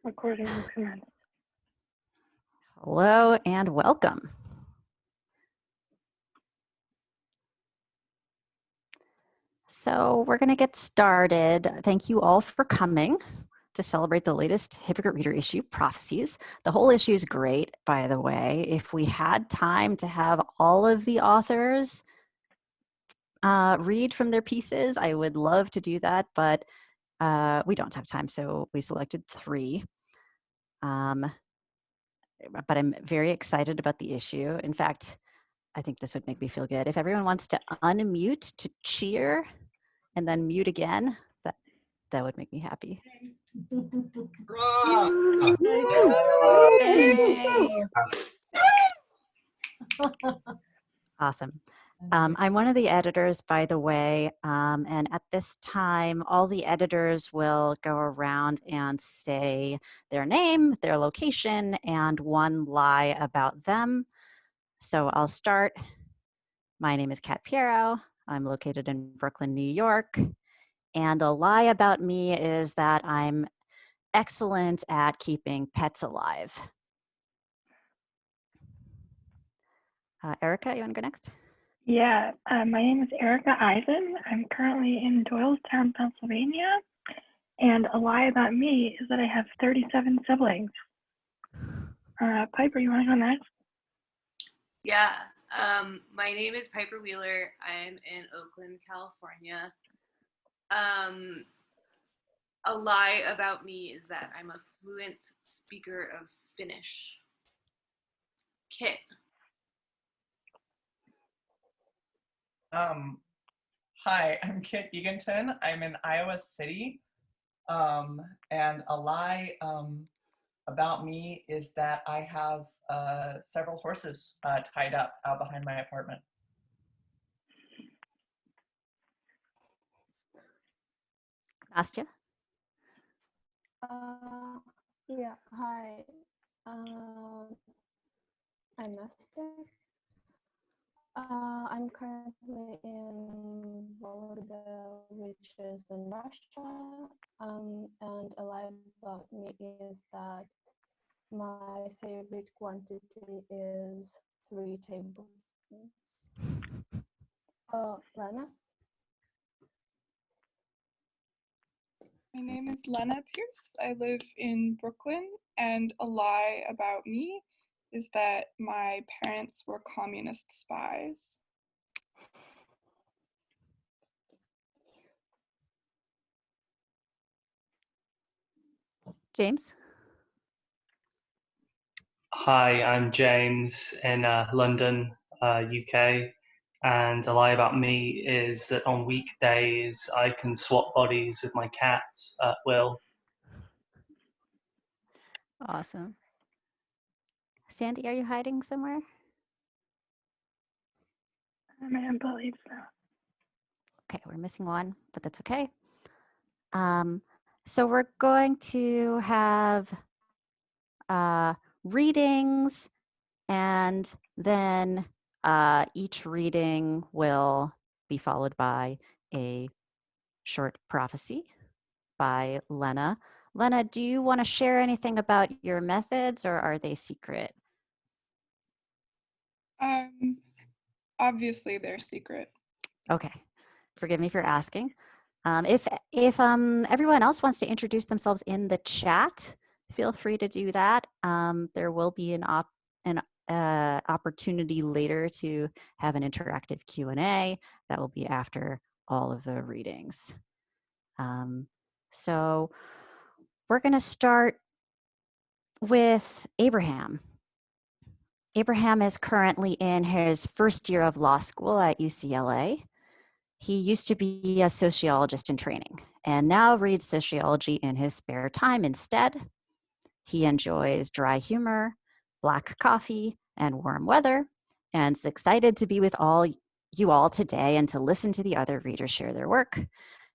Recording commenced. Hello and welcome. So we're going to get started. Thank you all for coming to celebrate the latest Hypocrite Reader issue, Prophecies. The whole issue is great, by the way. If we had time to have all of the authors read from their pieces, I would love to do that, but we don't have time, so we selected 3. But I'm very excited about the issue. In fact, I think this would make me feel good. If everyone wants to unmute to cheer and then mute again, that would make me happy. Awesome. I'm one of the editors, by the way, and at this time, all the editors will go around and say their name, their location, and one lie about them. So I'll start. My name is Cat Pierro. I'm located in Brooklyn, New York. And a lie about me is that I'm excellent at keeping pets alive. Erica, you want to go next? Yeah, my name is Erica Eisen. I'm currently in Doylestown, Pennsylvania. And a lie about me is that I have 37 siblings. Piper, you want to go next? Yeah, my name is Piper Wheeler. I'm in Oakland, California. A lie about me is that I'm a fluent speaker of Finnish. Kit. Hi, I'm Kit Eganton. I'm in Iowa City. And a lie about me is that I have several horses tied up out behind my apartment. Nastya? Yeah, hi. I'm Nastya. I'm currently in Volodya, which is in Russia. And a lie about me is that my favorite quantity is 3 tablespoons. Lenna? My name is Lenna Pierce. I live in Brooklyn, and a lie about me is that my parents were communist spies. James? Hi, I'm James in London, UK, and a lie about me is that on weekdays I can swap bodies with my cat at will. Awesome. Sandy, are you hiding somewhere? I don't believe so. Okay, we're missing one, but that's okay. So we're going to have readings, and then each reading will be followed by a short prophecy by Lenna. Lenna, do you want to share anything about your methods, or are they secret? Obviously they're secret. Okay, forgive me for asking. If everyone else wants to introduce themselves in the chat, feel free to do that. There will be an opportunity later to have an interactive Q&A that will be after all of the readings. So we're going to start with Abraham. Abraham is currently in his first year of law school at UCLA. He used to be a sociologist in training and now reads sociology in his spare time instead. He enjoys dry humor, black coffee, and warm weather, and is excited to be with you all today and to listen to the other readers share their work.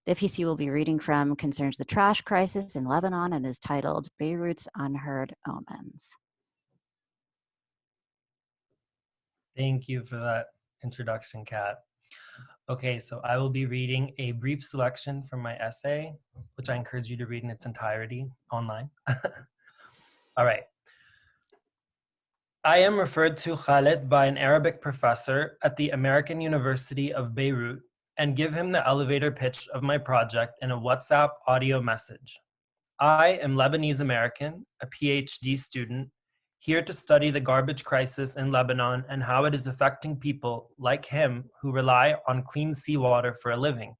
The piece he will be reading from concerns the trash crisis in Lebanon and is titled Beirut's Unheard Omens. Thank you for that introduction, Kat. Okay, so I will be reading a brief selection from my essay, which I encourage you to read in its entirety online. All right. I am referred to Khaled by an Arabic professor at the American University of Beirut and give him the elevator pitch of my project in a WhatsApp audio message. I am Lebanese American, a PhD student, here to study the garbage crisis in Lebanon and how it is affecting people like him who rely on clean seawater for a living.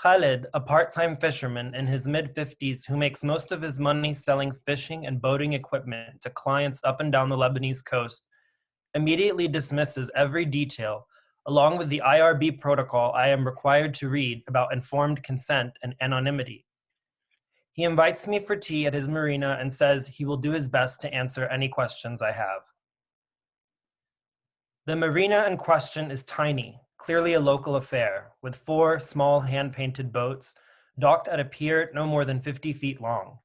Khaled, a part-time fisherman in his mid-50s who makes most of his money selling fishing and boating equipment to clients up and down the Lebanese coast, immediately dismisses every detail, along with the IRB protocol I am required to read about informed consent and anonymity. He invites me for tea at his marina and says he will do his best to answer any questions I have. The marina in question is tiny, clearly a local affair, with 4 small hand-painted boats docked at a pier no more than 50 feet long.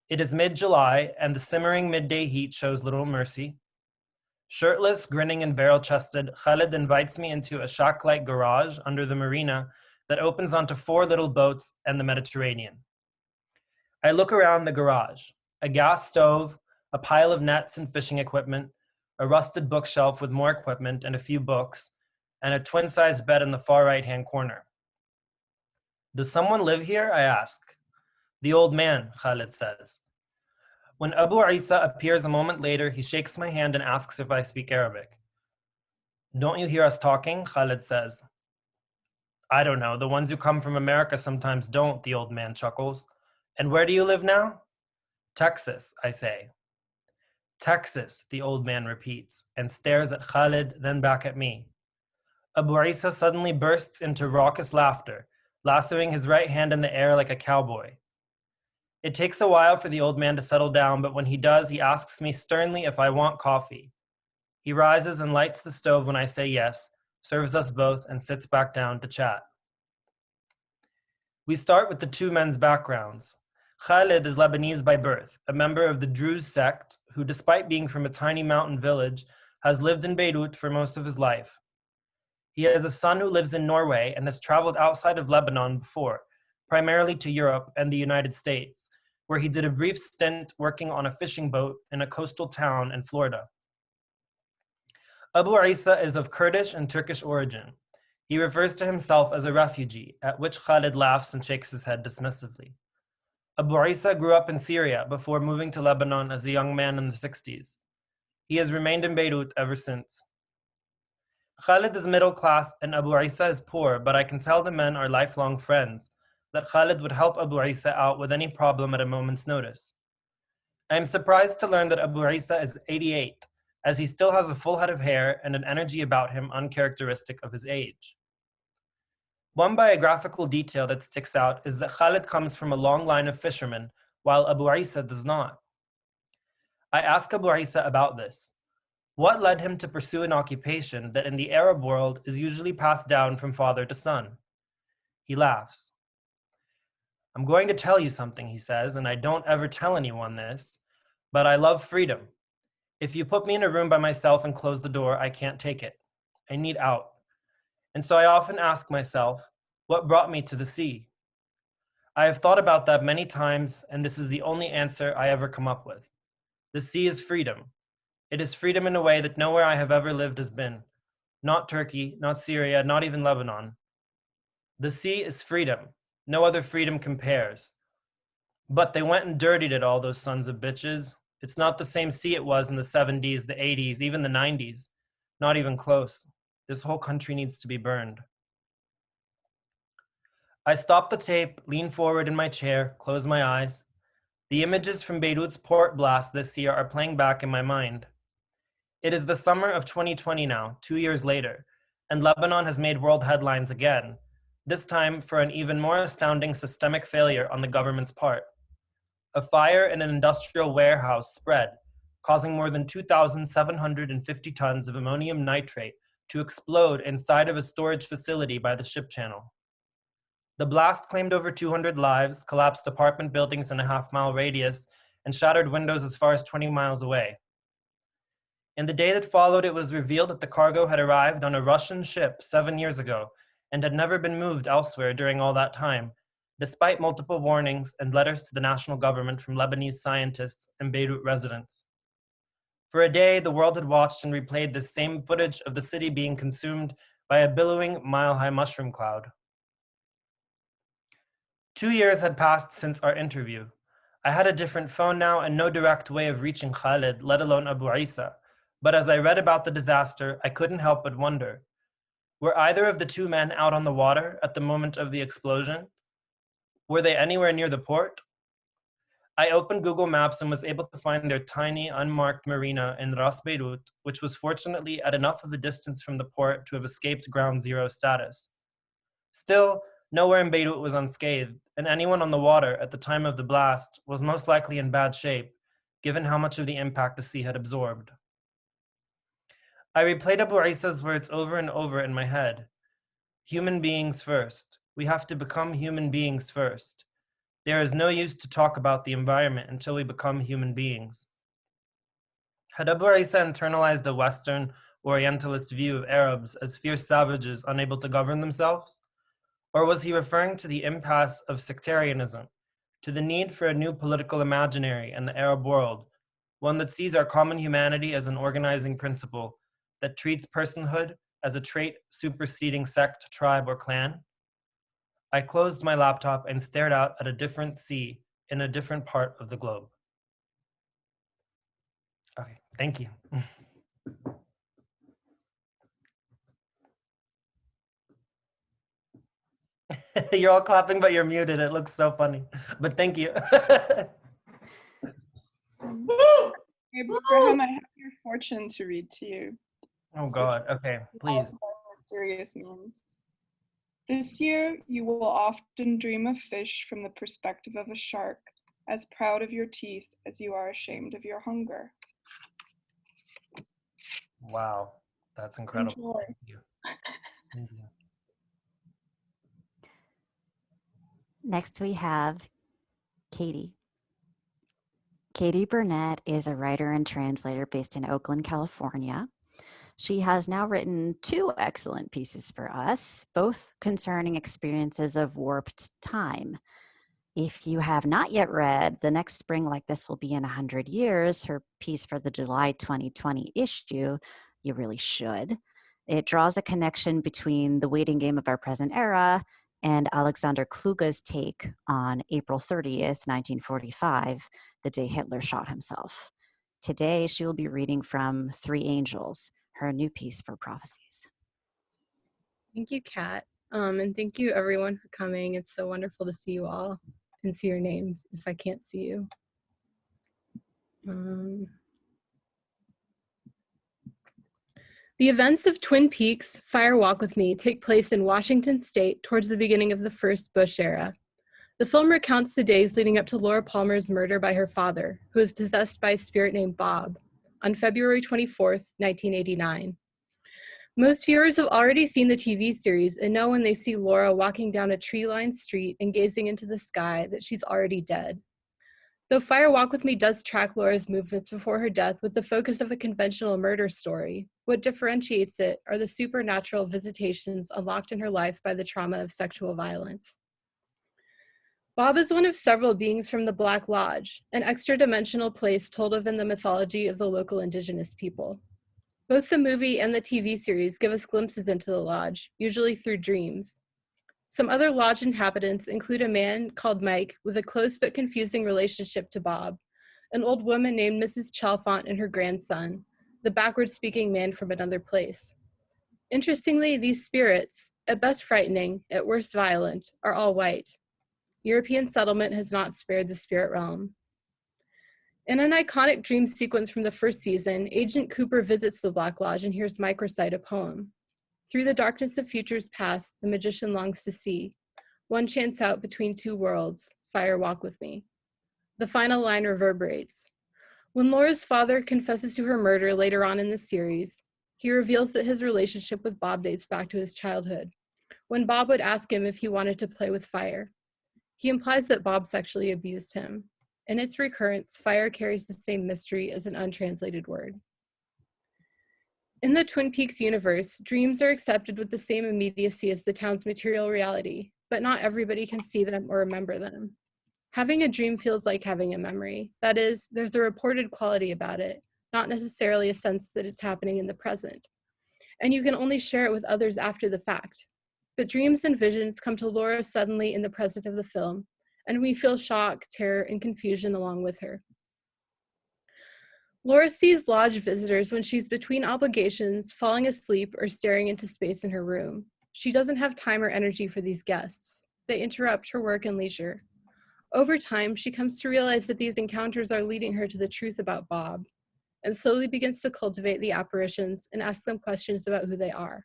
It is mid-July, and the simmering midday heat shows little mercy. Shirtless, grinning, and barrel-chested, Khaled invites me into a shack-like garage under the marina that opens onto 4 little boats and the Mediterranean. I look around the garage, a gas stove, a pile of nets and fishing equipment, a rusted bookshelf with more equipment and a few books, and a twin-sized bed in the far right-hand corner. Does someone live here? I ask. The old man, Khaled says. When Abu Isa appears a moment later, he shakes my hand and asks if I speak Arabic. Don't you hear us talking? Khaled says. I don't know. The ones who come from America sometimes don't, the old man chuckles. And where do you live now? Texas, I say. Texas, the old man repeats, and stares at Khaled, then back at me. Abu Isa suddenly bursts into raucous laughter, lassoing his right hand in the air like a cowboy. It takes a while for the old man to settle down, but when he does, he asks me sternly if I want coffee. He rises and lights the stove when I say yes, serves us both, and sits back down to chat. We start with the 2 men's backgrounds. Khaled is Lebanese by birth, a member of the Druze sect, who despite being from a tiny mountain village, has lived in Beirut for most of his life. He has a son who lives in Norway and has traveled outside of Lebanon before, primarily to Europe and the United States, where he did a brief stint working on a fishing boat in a coastal town in Florida. Abu Isa is of Kurdish and Turkish origin. He refers to himself as a refugee, at which Khaled laughs and shakes his head dismissively. Abu Isa grew up in Syria before moving to Lebanon as a young man in the 60s. He has remained in Beirut ever since. Khaled is middle class and Abu Isa is poor, but I can tell the men are lifelong friends, that Khaled would help Abu Isa out with any problem at a moment's notice. I am surprised to learn that Abu Isa is 88, as he still has a full head of hair and an energy about him uncharacteristic of his age. One biographical detail that sticks out is that Khaled comes from a long line of fishermen, while Abu Isa does not. I ask Abu Isa about this. What led him to pursue an occupation that in the Arab world is usually passed down from father to son? He laughs. I'm going to tell you something, he says, and I don't ever tell anyone this, but I love freedom. If you put me in a room by myself and close the door, I can't take it. I need out. And so I often ask myself, what brought me to the sea? I have thought about that many times, and this is the only answer I ever come up with. The sea is freedom. It is freedom in a way that nowhere I have ever lived has been. Not Turkey, not Syria, not even Lebanon. The sea is freedom. No other freedom compares. But they went and dirtied it, all those sons of bitches. It's not the same sea it was in the 70s, the 80s, even the 90s. Not even close. This whole country needs to be burned. I stop the tape, lean forward in my chair, close my eyes. The images from Beirut's port blast this year are playing back in my mind. It is the summer of 2020 now, 2 years later, and Lebanon has made world headlines again, this time for an even more astounding systemic failure on the government's part. A fire in an industrial warehouse spread, causing more than 2,750 tons of ammonium nitrate to explode inside of a storage facility by the ship channel. The blast claimed over 200 lives, collapsed apartment buildings in a half-mile radius, and shattered windows as far as 20 miles away. In the day that followed, it was revealed that the cargo had arrived on a Russian ship 7 years ago and had never been moved elsewhere during all that time, despite multiple warnings and letters to the national government from Lebanese scientists and Beirut residents. For a day, the world had watched and replayed this same footage of the city being consumed by a billowing, mile-high mushroom cloud. 2 years had passed since our interview. I had a different phone now and no direct way of reaching Khalid, let alone Abu Isa. But as I read about the disaster, I couldn't help but wonder, were either of the two men out on the water at the moment of the explosion? Were they anywhere near the port? I opened Google Maps and was able to find their tiny, unmarked marina in Ras Beirut, which was fortunately at enough of a distance from the port to have escaped ground zero status. Still, nowhere in Beirut was unscathed, and anyone on the water at the time of the blast was most likely in bad shape, given how much of the impact the sea had absorbed. I replayed Abu Isa's words over and over in my head. Human beings first. We have to become human beings first. There is no use to talk about the environment until we become human beings. Had Abu Isa internalized a Western Orientalist view of Arabs as fierce savages unable to govern themselves? Or was he referring to the impasse of sectarianism, to the need for a new political imaginary in the Arab world, one that sees our common humanity as an organizing principle, that treats personhood as a trait superseding sect, tribe, or clan? I closed my laptop and stared out at a different sea in a different part of the globe. Okay, thank you. You're all clapping, but you're muted. It looks so funny, but thank you. Abraham, I have your fortune to read to you. Oh God, okay, please. Mysterious means. This year, you will often dream of fish from the perspective of a shark, as proud of your teeth as you are ashamed of your hunger. Wow, that's incredible. Enjoy. Thank you. Thank you. Next, we have Katie. Katie Burnett is a writer and translator based in Oakland, California. She has now written 2 excellent pieces for us, both concerning experiences of warped time. If you have not yet read The Next Spring Like This Will Be in 100 Years, her piece for the July 2020 issue, you really should. It draws a connection between the waiting game of our present era and Alexander Kluge's take on April 30th, 1945, the day Hitler shot himself. Today, she will be reading from 3 Angels, her new piece for Prophecies. Thank you, Kat. And thank you everyone for coming. It's so wonderful to see you all and see your names if I can't see you. The events of Twin Peaks, Fire Walk with Me take place in Washington State towards the beginning of the first Bush era. The film recounts the days leading up to Laura Palmer's murder by her father, who is possessed by a spirit named Bob, on February 24th, 1989. Most viewers have already seen the TV series and know when they see Laura walking down a tree-lined street and gazing into the sky that she's already dead. Though Fire Walk with Me does track Laura's movements before her death with the focus of a conventional murder story, what differentiates it are the supernatural visitations unlocked in her life by the trauma of sexual violence. Bob is one of several beings from the Black Lodge, an extra-dimensional place told of in the mythology of the local indigenous people. Both the movie and the TV series give us glimpses into the lodge, usually through dreams. Some other lodge inhabitants include a man called Mike with a close but confusing relationship to Bob, an old woman named Mrs. Chalfont and her grandson, the backward-speaking man from another place. Interestingly, these spirits, at best frightening, at worst violent, are all white. European settlement has not spared the spirit realm. In an iconic dream sequence from the first season, Agent Cooper visits the Black Lodge and hears Mike recite a poem. Through the darkness of futures past, the magician longs to see. One chance out between 2 worlds, fire walk with me. The final line reverberates. When Laura's father confesses to her murder later on in the series, he reveals that his relationship with Bob dates back to his childhood, when Bob would ask him if he wanted to play with fire. He implies that Bob sexually abused him. In its recurrence, fire carries the same mystery as an untranslated word. In the Twin Peaks universe, dreams are accepted with the same immediacy as the town's material reality, but not everybody can see them or remember them. Having a dream feels like having a memory. That is, there's a reported quality about it, not necessarily a sense that it's happening in the present. And you can only share it with others after the fact. But dreams and visions come to Laura suddenly in the present of the film, and we feel shock, terror, and confusion along with her. Laura sees lodge visitors when she's between obligations, falling asleep, or staring into space in her room. She doesn't have time or energy for these guests. They interrupt her work and leisure. Over time, she comes to realize that these encounters are leading her to the truth about Bob, and slowly begins to cultivate the apparitions and ask them questions about who they are.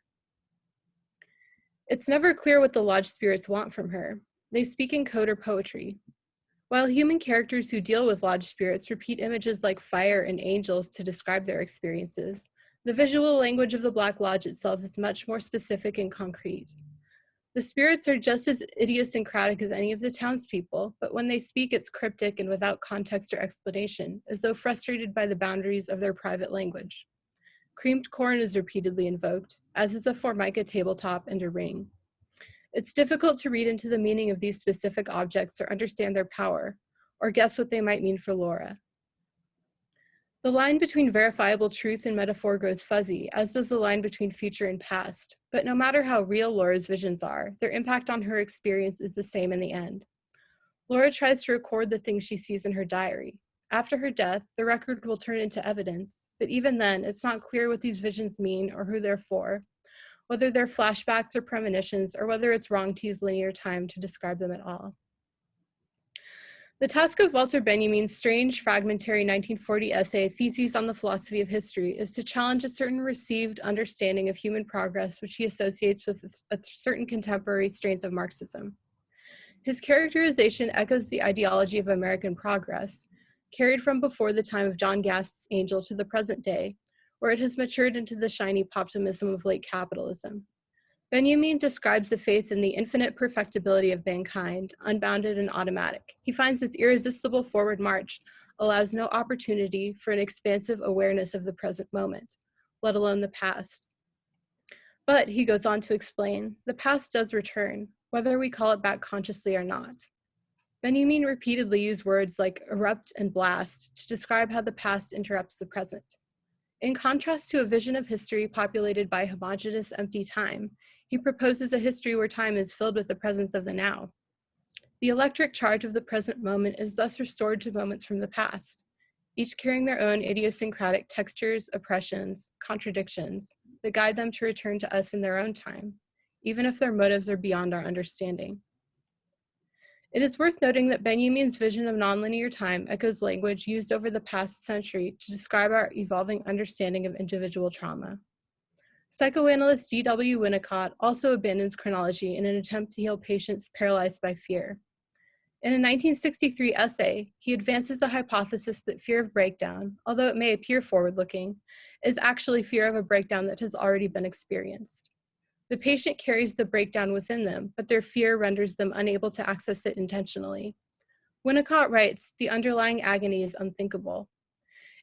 It's never clear what the lodge spirits want from her. They speak in code or poetry. While human characters who deal with lodge spirits repeat images like fire and angels to describe their experiences, the visual language of the Black Lodge itself is much more specific and concrete. The spirits are just as idiosyncratic as any of the townspeople, but when they speak, it's cryptic and without context or explanation, as though frustrated by the boundaries of their private language. Creamed corn is repeatedly invoked, as is a formica tabletop and a ring. It's difficult to read into the meaning of these specific objects or understand their power, or guess what they might mean for Laura. The line between verifiable truth and metaphor grows fuzzy, as does the line between future and past. But no matter how real Laura's visions are, their impact on her experience is the same in the end. Laura tries to record the things she sees in her diary. After her death, the record will turn into evidence, but even then, it's not clear what these visions mean or who they're for, whether they're flashbacks or premonitions, or whether it's wrong to use linear time to describe them at all. The task of Walter Benjamin's strange, fragmentary 1940 essay, Theses on the Philosophy of History, is to challenge a certain received understanding of human progress, which he associates with certain contemporary strains of Marxism. His characterization echoes the ideology of American progress, carried from before the time of John Gast's Angel to the present day, where it has matured into the shiny optimism of late capitalism. Benjamin describes a faith in the infinite perfectibility of mankind, unbounded and automatic. He finds its irresistible forward march allows no opportunity for an expansive awareness of the present moment, let alone the past. But, he goes on to explain, the past does return, whether we call it back consciously or not. Benjamin repeatedly used words like erupt and blast to describe how the past interrupts the present. In contrast to a vision of history populated by homogeneous empty time, he proposes a history where time is filled with the presence of the now. The electric charge of the present moment is thus restored to moments from the past, each carrying their own idiosyncratic textures, oppressions, contradictions that guide them to return to us in their own time, even if their motives are beyond our understanding. It is worth noting that Benjamin's vision of nonlinear time echoes language used over the past century to describe our evolving understanding of individual trauma. Psychoanalyst D.W. Winnicott also abandons chronology in an attempt to heal patients paralyzed by fear. In a 1963 essay, he advances a hypothesis that fear of breakdown, although it may appear forward-looking, is actually fear of a breakdown that has already been experienced. The patient carries the breakdown within them, but their fear renders them unable to access it intentionally. Winnicott writes, the underlying agony is unthinkable.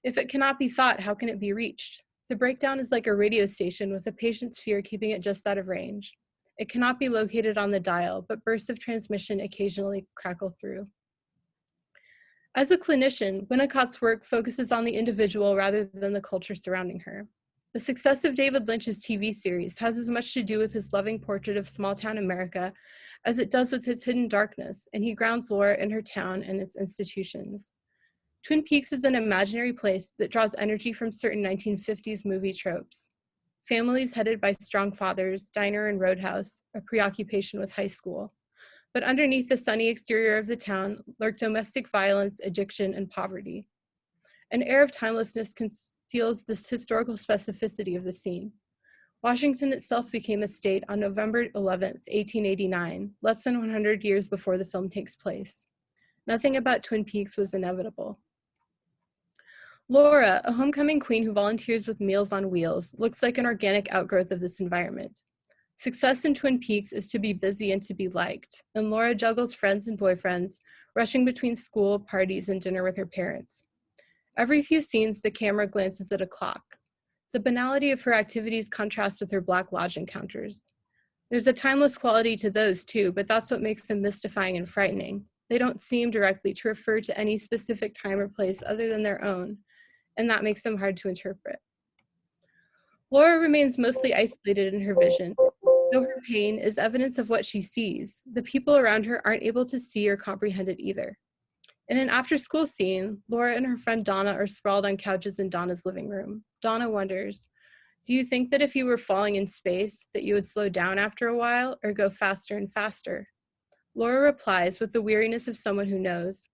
If it cannot be thought, how can it be reached? The breakdown is like a radio station with the patient's fear keeping it just out of range. It cannot be located on the dial, but bursts of transmission occasionally crackle through. As a clinician, Winnicott's work focuses on the individual rather than the culture surrounding her. The success of David Lynch's TV series has as much to do with his loving portrait of small-town America as it does with his hidden darkness, and he grounds Laura in her town and its institutions. Twin Peaks is an imaginary place that draws energy from certain 1950s movie tropes. Families headed by strong fathers, diner and roadhouse, a preoccupation with high school. But underneath the sunny exterior of the town lurk domestic violence, addiction, and poverty. An air of timelessness conceals this historical specificity of the scene. Washington itself became a state on November 11th, 1889, less than 100 years before the film takes place. Nothing about Twin Peaks was inevitable. Laura, a homecoming queen who volunteers with Meals on Wheels, looks like an organic outgrowth of this environment. Success in Twin Peaks is to be busy and to be liked, and Laura juggles friends and boyfriends, rushing between school, parties, and dinner with her parents. Every few scenes, the camera glances at a clock. The banality of her activities contrasts with her Black Lodge encounters. There's a timeless quality to those too, but that's what makes them mystifying and frightening. They don't seem directly to refer to any specific time or place other than their own, and that makes them hard to interpret. Laura remains mostly isolated in her vision. Though her pain is evidence of what she sees, the people around her aren't able to see or comprehend it either. In an after-school scene, Laura and her friend Donna are sprawled on couches in Donna's living room. Donna wonders, do you think that if you were falling in space, that you would slow down after a while or go faster and faster? Laura replies with the weariness of someone who knows,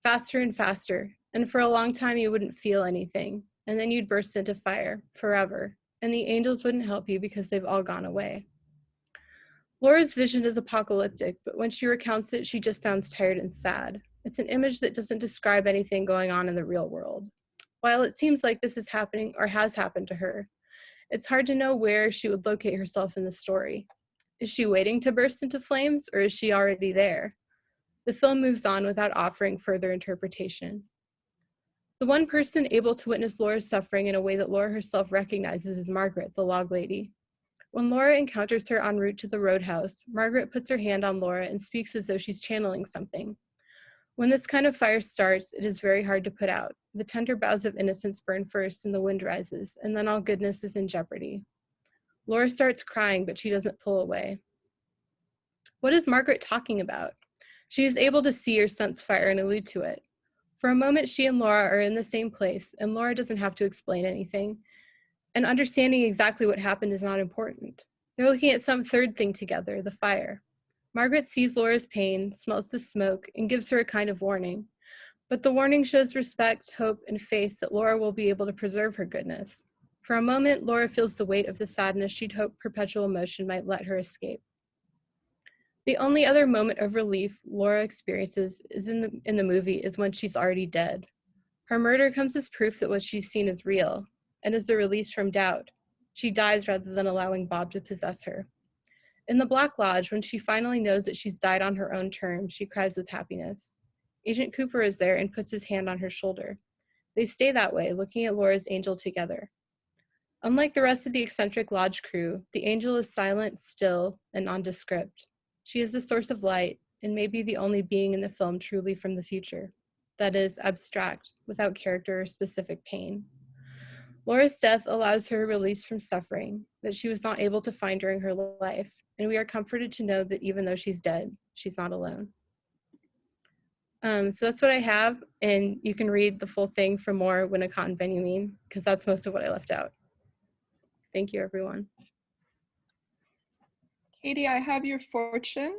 faster and faster, and for a long time you wouldn't feel anything, and then you'd burst into fire, forever, and the angels wouldn't help you because they've all gone away. Laura's vision is apocalyptic, but when she recounts it, she just sounds tired and sad. It's an image that doesn't describe anything going on in the real world. While it seems like this is happening or has happened to her, it's hard to know where she would locate herself in the story. Is she waiting to burst into flames, or is she already there? The film moves on without offering further interpretation. The one person able to witness Laura's suffering in a way that Laura herself recognizes is Margaret, the log lady. When Laura encounters her en route to the roadhouse, Margaret puts her hand on Laura and speaks as though she's channeling something. When this kind of fire starts, it is very hard to put out. The tender boughs of innocence burn first and the wind rises, and then all goodness is in jeopardy. Laura starts crying, but she doesn't pull away. What is Margaret talking about? She is able to see or sense fire and allude to it. For a moment, she and Laura are in the same place, and Laura doesn't have to explain anything. And understanding exactly what happened is not important. They're looking at some third thing together, the fire. Margaret sees Laura's pain, smells the smoke, and gives her a kind of warning. But the warning shows respect, hope, and faith that Laura will be able to preserve her goodness. For a moment, Laura feels the weight of the sadness she'd hoped perpetual emotion might let her escape. The only other moment of relief Laura experiences is in the movie is when she's already dead. Her murder comes as proof that what she's seen is real, and as the release from doubt. She dies rather than allowing Bob to possess her. In the Black Lodge, when she finally knows that she's died on her own terms, she cries with happiness. Agent Cooper is there and puts his hand on her shoulder. They stay that way, looking at Laura's angel together. Unlike the rest of the eccentric lodge crew, the angel is silent, still, and nondescript. She is the source of light, and may be the only being in the film truly from the future. That is, abstract, without character or specific pain. Laura's death allows her release from suffering that she was not able to find during her life, and we are comforted to know that even though she's dead, she's not alone. So that's what I have, and you can read the full thing for more Winnicott and Benjamin, because that's most of what I left out. Thank you, everyone. Katie, I have your fortune.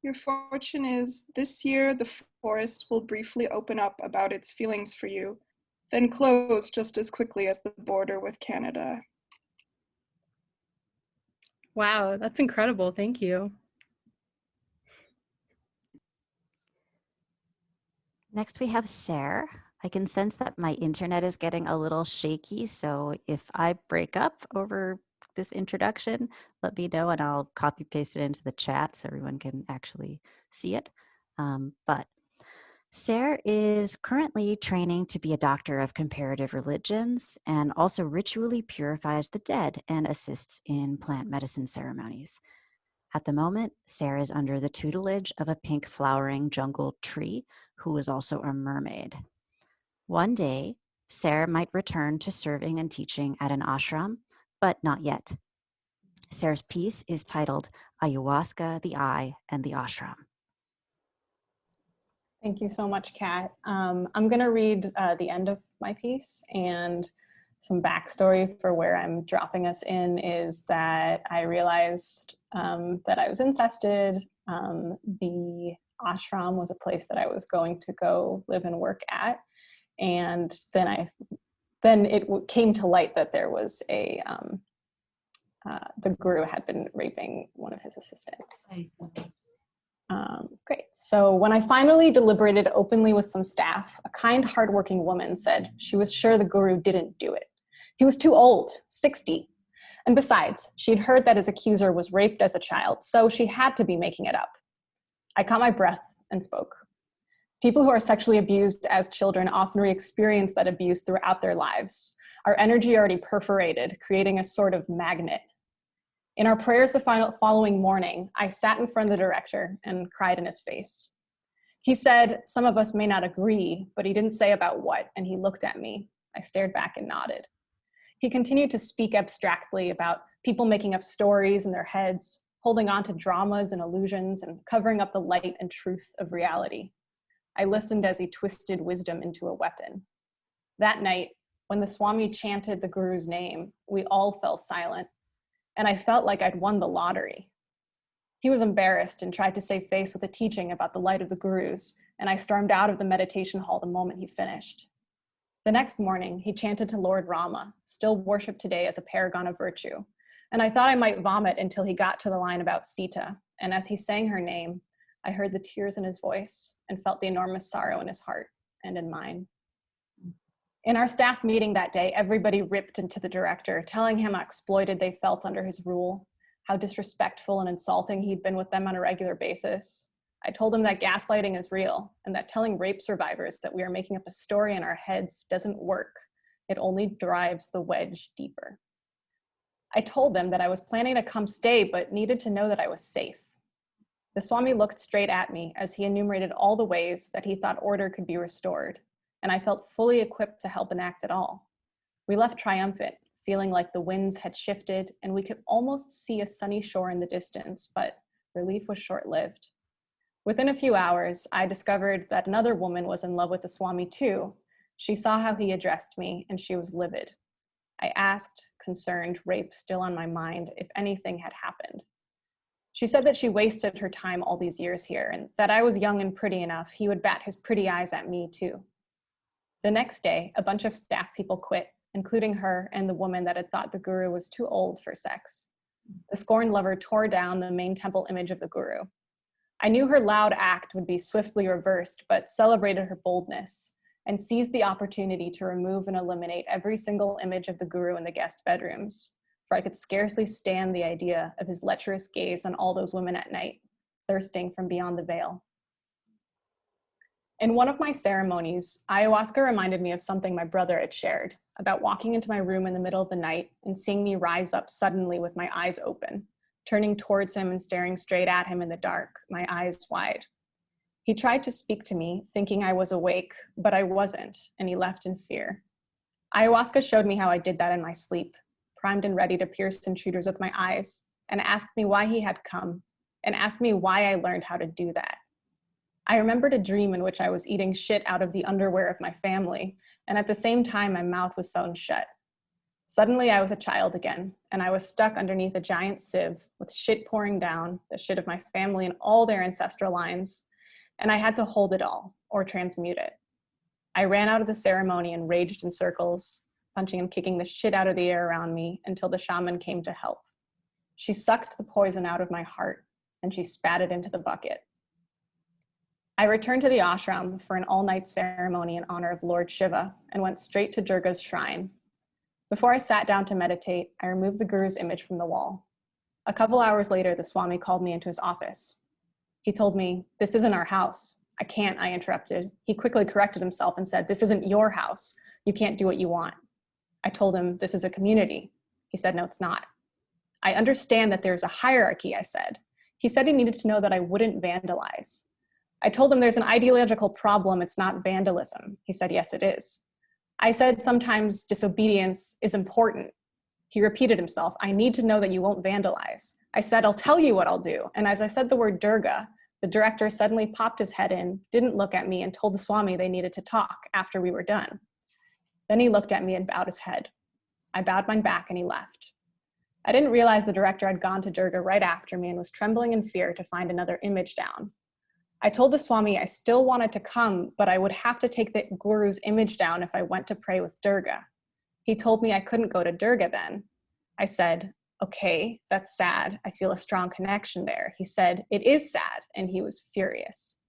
Your fortune is, this year the forest will briefly open up about its feelings for you, then close just as quickly as the border with Canada. Wow, that's incredible. Thank you. Next we have Sarah. I can sense that my internet is getting a little shaky, so if I break up over this introduction, let me know and I'll copy paste it into the chat so everyone can actually see it. But Sarah is currently training to be a doctor of comparative religions and also ritually purifies the dead and assists in plant medicine ceremonies. At the moment, Sarah is under the tutelage of a pink flowering jungle tree who is also a mermaid. One day, Sarah might return to serving and teaching at an ashram, but not yet. Sarah's piece is titled Ayahuasca, the Eye, and the Ashram. Thank you so much, Kat. I'm going to read the end of my piece, and some backstory for where I'm dropping us in is that I realized that I was incested. The ashram was a place that I was going to go live and work at, and then it came to light that there was the guru had been raping one of his assistants. Great. So when I finally deliberated openly with some staff, a kind, hardworking woman said she was sure the guru didn't do it. He was too old, 60. And besides, she'd heard that his accuser was raped as a child, so she had to be making it up. I caught my breath and spoke. People who are sexually abused as children often re-experience that abuse throughout their lives. Our energy already perforated, creating a sort of magnet. In our prayers the following morning, I sat in front of the director and cried in his face. He said, some of us may not agree, but he didn't say about what, and he looked at me. I stared back and nodded. He continued to speak abstractly about people making up stories in their heads, holding on to dramas and illusions, and covering up the light and truth of reality. I listened as he twisted wisdom into a weapon. That night, when the Swami chanted the Guru's name, we all fell silent, and I felt like I'd won the lottery. He was embarrassed and tried to save face with a teaching about the light of the Gurus, and I stormed out of the meditation hall the moment he finished. The next morning, he chanted to Lord Rama, still worshipped today as a paragon of virtue, and I thought I might vomit until he got to the line about Sita, and as he sang her name, I heard the tears in his voice and felt the enormous sorrow in his heart and in mine. In our staff meeting that day, everybody ripped into the director, telling him how exploited they felt under his rule, how disrespectful and insulting he'd been with them on a regular basis. I told him that gaslighting is real and that telling rape survivors that we are making up a story in our heads doesn't work. It only drives the wedge deeper. I told them that I was planning to come stay, but needed to know that I was safe. The Swami looked straight at me as he enumerated all the ways that he thought order could be restored, and I felt fully equipped to help enact it all. We left triumphant, feeling like the winds had shifted and we could almost see a sunny shore in the distance, but relief was short-lived. Within a few hours, I discovered that another woman was in love with the Swami too. She saw how he addressed me and she was livid. I asked, concerned, rape still on my mind, if anything had happened. She said that she wasted her time all these years here and that I was young and pretty enough, he would bat his pretty eyes at me too. The next day, a bunch of staff people quit, including her and the woman that had thought the Guru was too old for sex. The scorned lover tore down the main temple image of the Guru. I knew her loud act would be swiftly reversed, but celebrated her boldness and seized the opportunity to remove and eliminate every single image of the Guru in the guest bedrooms, for I could scarcely stand the idea of his lecherous gaze on all those women at night, thirsting from beyond the veil. In one of my ceremonies, ayahuasca reminded me of something my brother had shared, about walking into my room in the middle of the night and seeing me rise up suddenly with my eyes open, turning towards him and staring straight at him in the dark, my eyes wide. He tried to speak to me, thinking I was awake, but I wasn't, and he left in fear. Ayahuasca showed me how I did that in my sleep, primed and ready to pierce intruders with my eyes, and asked me why he had come, and asked me why I learned how to do that. I remembered a dream in which I was eating shit out of the underwear of my family, and at the same time my mouth was sewn shut. Suddenly I was a child again, and I was stuck underneath a giant sieve with shit pouring down, the shit of my family and all their ancestral lines, and I had to hold it all, or transmute it. I ran out of the ceremony and raged in circles, punching and kicking the shit out of the air around me until the shaman came to help. She sucked the poison out of my heart, and she spat it into the bucket. I returned to the ashram for an all-night ceremony in honor of Lord Shiva and went straight to Durga's shrine. Before I sat down to meditate, I removed the Guru's image from the wall. A couple hours later, the Swami called me into his office. He told me, "This isn't our house." "I can't," I interrupted. He quickly corrected himself and said, "This isn't your house. You can't do what you want." I told him, "This is a community." He said, "No, it's not." "I understand that there's a hierarchy," I said. He said he needed to know that I wouldn't vandalize. I told him there's an ideological problem, it's not vandalism. He said, "Yes, it is." I said sometimes disobedience is important. He repeated himself, "I need to know that you won't vandalize." I said, "I'll tell you what I'll do." And as I said the word Durga, the director suddenly popped his head in, didn't look at me, and told the Swami they needed to talk after we were done. Then he looked at me and bowed his head. I bowed mine back and he left. I didn't realize the director had gone to Durga right after me and was trembling in fear to find another image down. I told the Swami I still wanted to come, but I would have to take the Guru's image down if I went to pray with Durga. He told me I couldn't go to Durga then. I said, "Okay, that's sad. I feel a strong connection there." He said, "It is sad," and he was furious.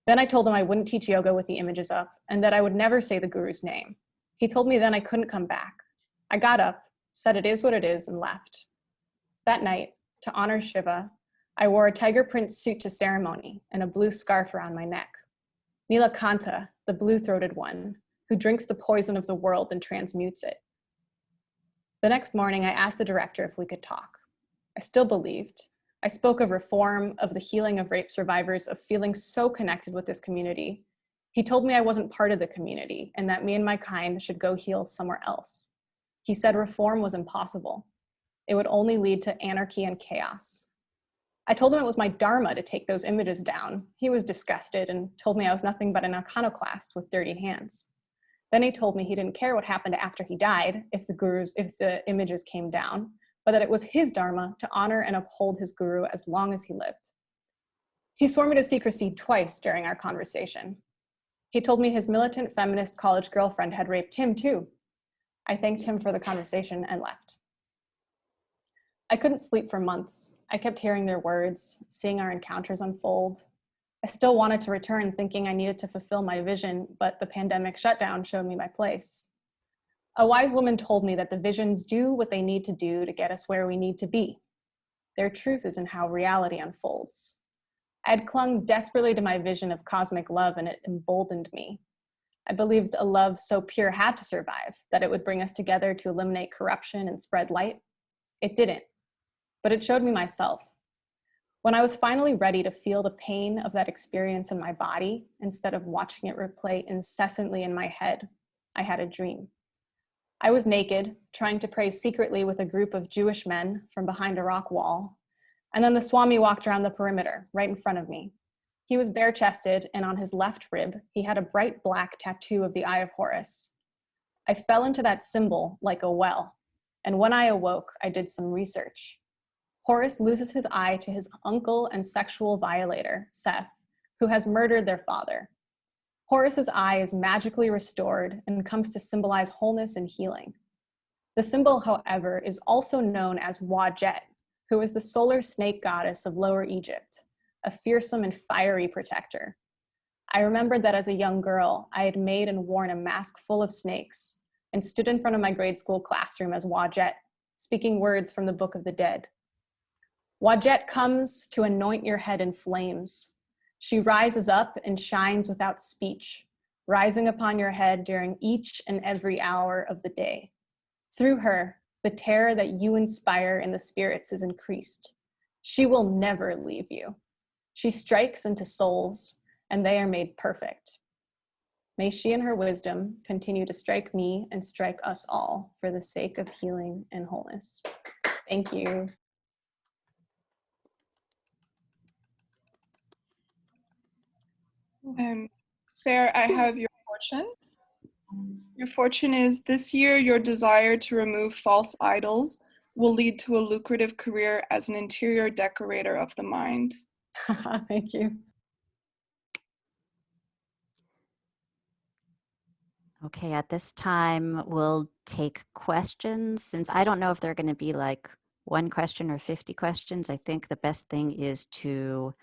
Then I told him I wouldn't teach yoga with the images up and that I would never say the Guru's name. He told me then I couldn't come back. I got up, said it is what it is, and left. That night, to honor Shiva, I wore a tiger print suit to ceremony and a blue scarf around my neck. Nilakanta, the blue-throated one, who drinks the poison of the world and transmutes it. The next morning, I asked the director if we could talk. I still believed. I spoke of reform, of the healing of rape survivors, of feeling so connected with this community. He told me I wasn't part of the community and that me and my kind should go heal somewhere else. He said reform was impossible. It would only lead to anarchy and chaos. I told him it was my dharma to take those images down. He was disgusted and told me I was nothing but an iconoclast with dirty hands. Then he told me he didn't care what happened after he died if the images came down, but that it was his dharma to honor and uphold his guru as long as he lived. He swore me to secrecy twice during our conversation. He told me his militant feminist college girlfriend had raped him too. I thanked him for the conversation and left. I couldn't sleep for months. I kept hearing their words, seeing our encounters unfold. I still wanted to return, thinking I needed to fulfill my vision, but the pandemic shutdown showed me my place. A wise woman told me that the visions do what they need to do to get us where we need to be. Their truth is in how reality unfolds. I had clung desperately to my vision of cosmic love, and it emboldened me. I believed a love so pure had to survive, that it would bring us together to eliminate corruption and spread light. It didn't, but it showed me myself. When I was finally ready to feel the pain of that experience in my body, instead of watching it replay incessantly in my head, I had a dream. I was naked, trying to pray secretly with a group of Jewish men from behind a rock wall, and then the Swami walked around the perimeter, right in front of me. He was bare-chested, and on his left rib, he had a bright black tattoo of the Eye of Horus. I fell into that symbol like a well, and when I awoke, I did some research. Horus loses his eye to his uncle and sexual violator, Seth, who has murdered their father. Horus's eye is magically restored and comes to symbolize wholeness and healing. The symbol, however, is also known as Wadjet, who is the solar snake goddess of Lower Egypt, a fearsome and fiery protector. I remembered that as a young girl, I had made and worn a mask full of snakes and stood in front of my grade school classroom as Wadjet, speaking words from the Book of the Dead. Wadjet comes to anoint your head in flames. She rises up and shines without speech, rising upon your head during each and every hour of the day. Through her, the terror that you inspire in the spirits is increased. She will never leave you. She strikes into souls, and they are made perfect. May she in her wisdom continue to strike me and strike us all for the sake of healing and wholeness. Thank you. Sarah, I have your fortune. Your fortune is this year your desire to remove false idols will lead to a lucrative career as an interior decorator of the mind. Thank you. Okay, at this time, we'll take questions. Since I don't know if they're going to be like one question or 50 questions, I think the best thing is to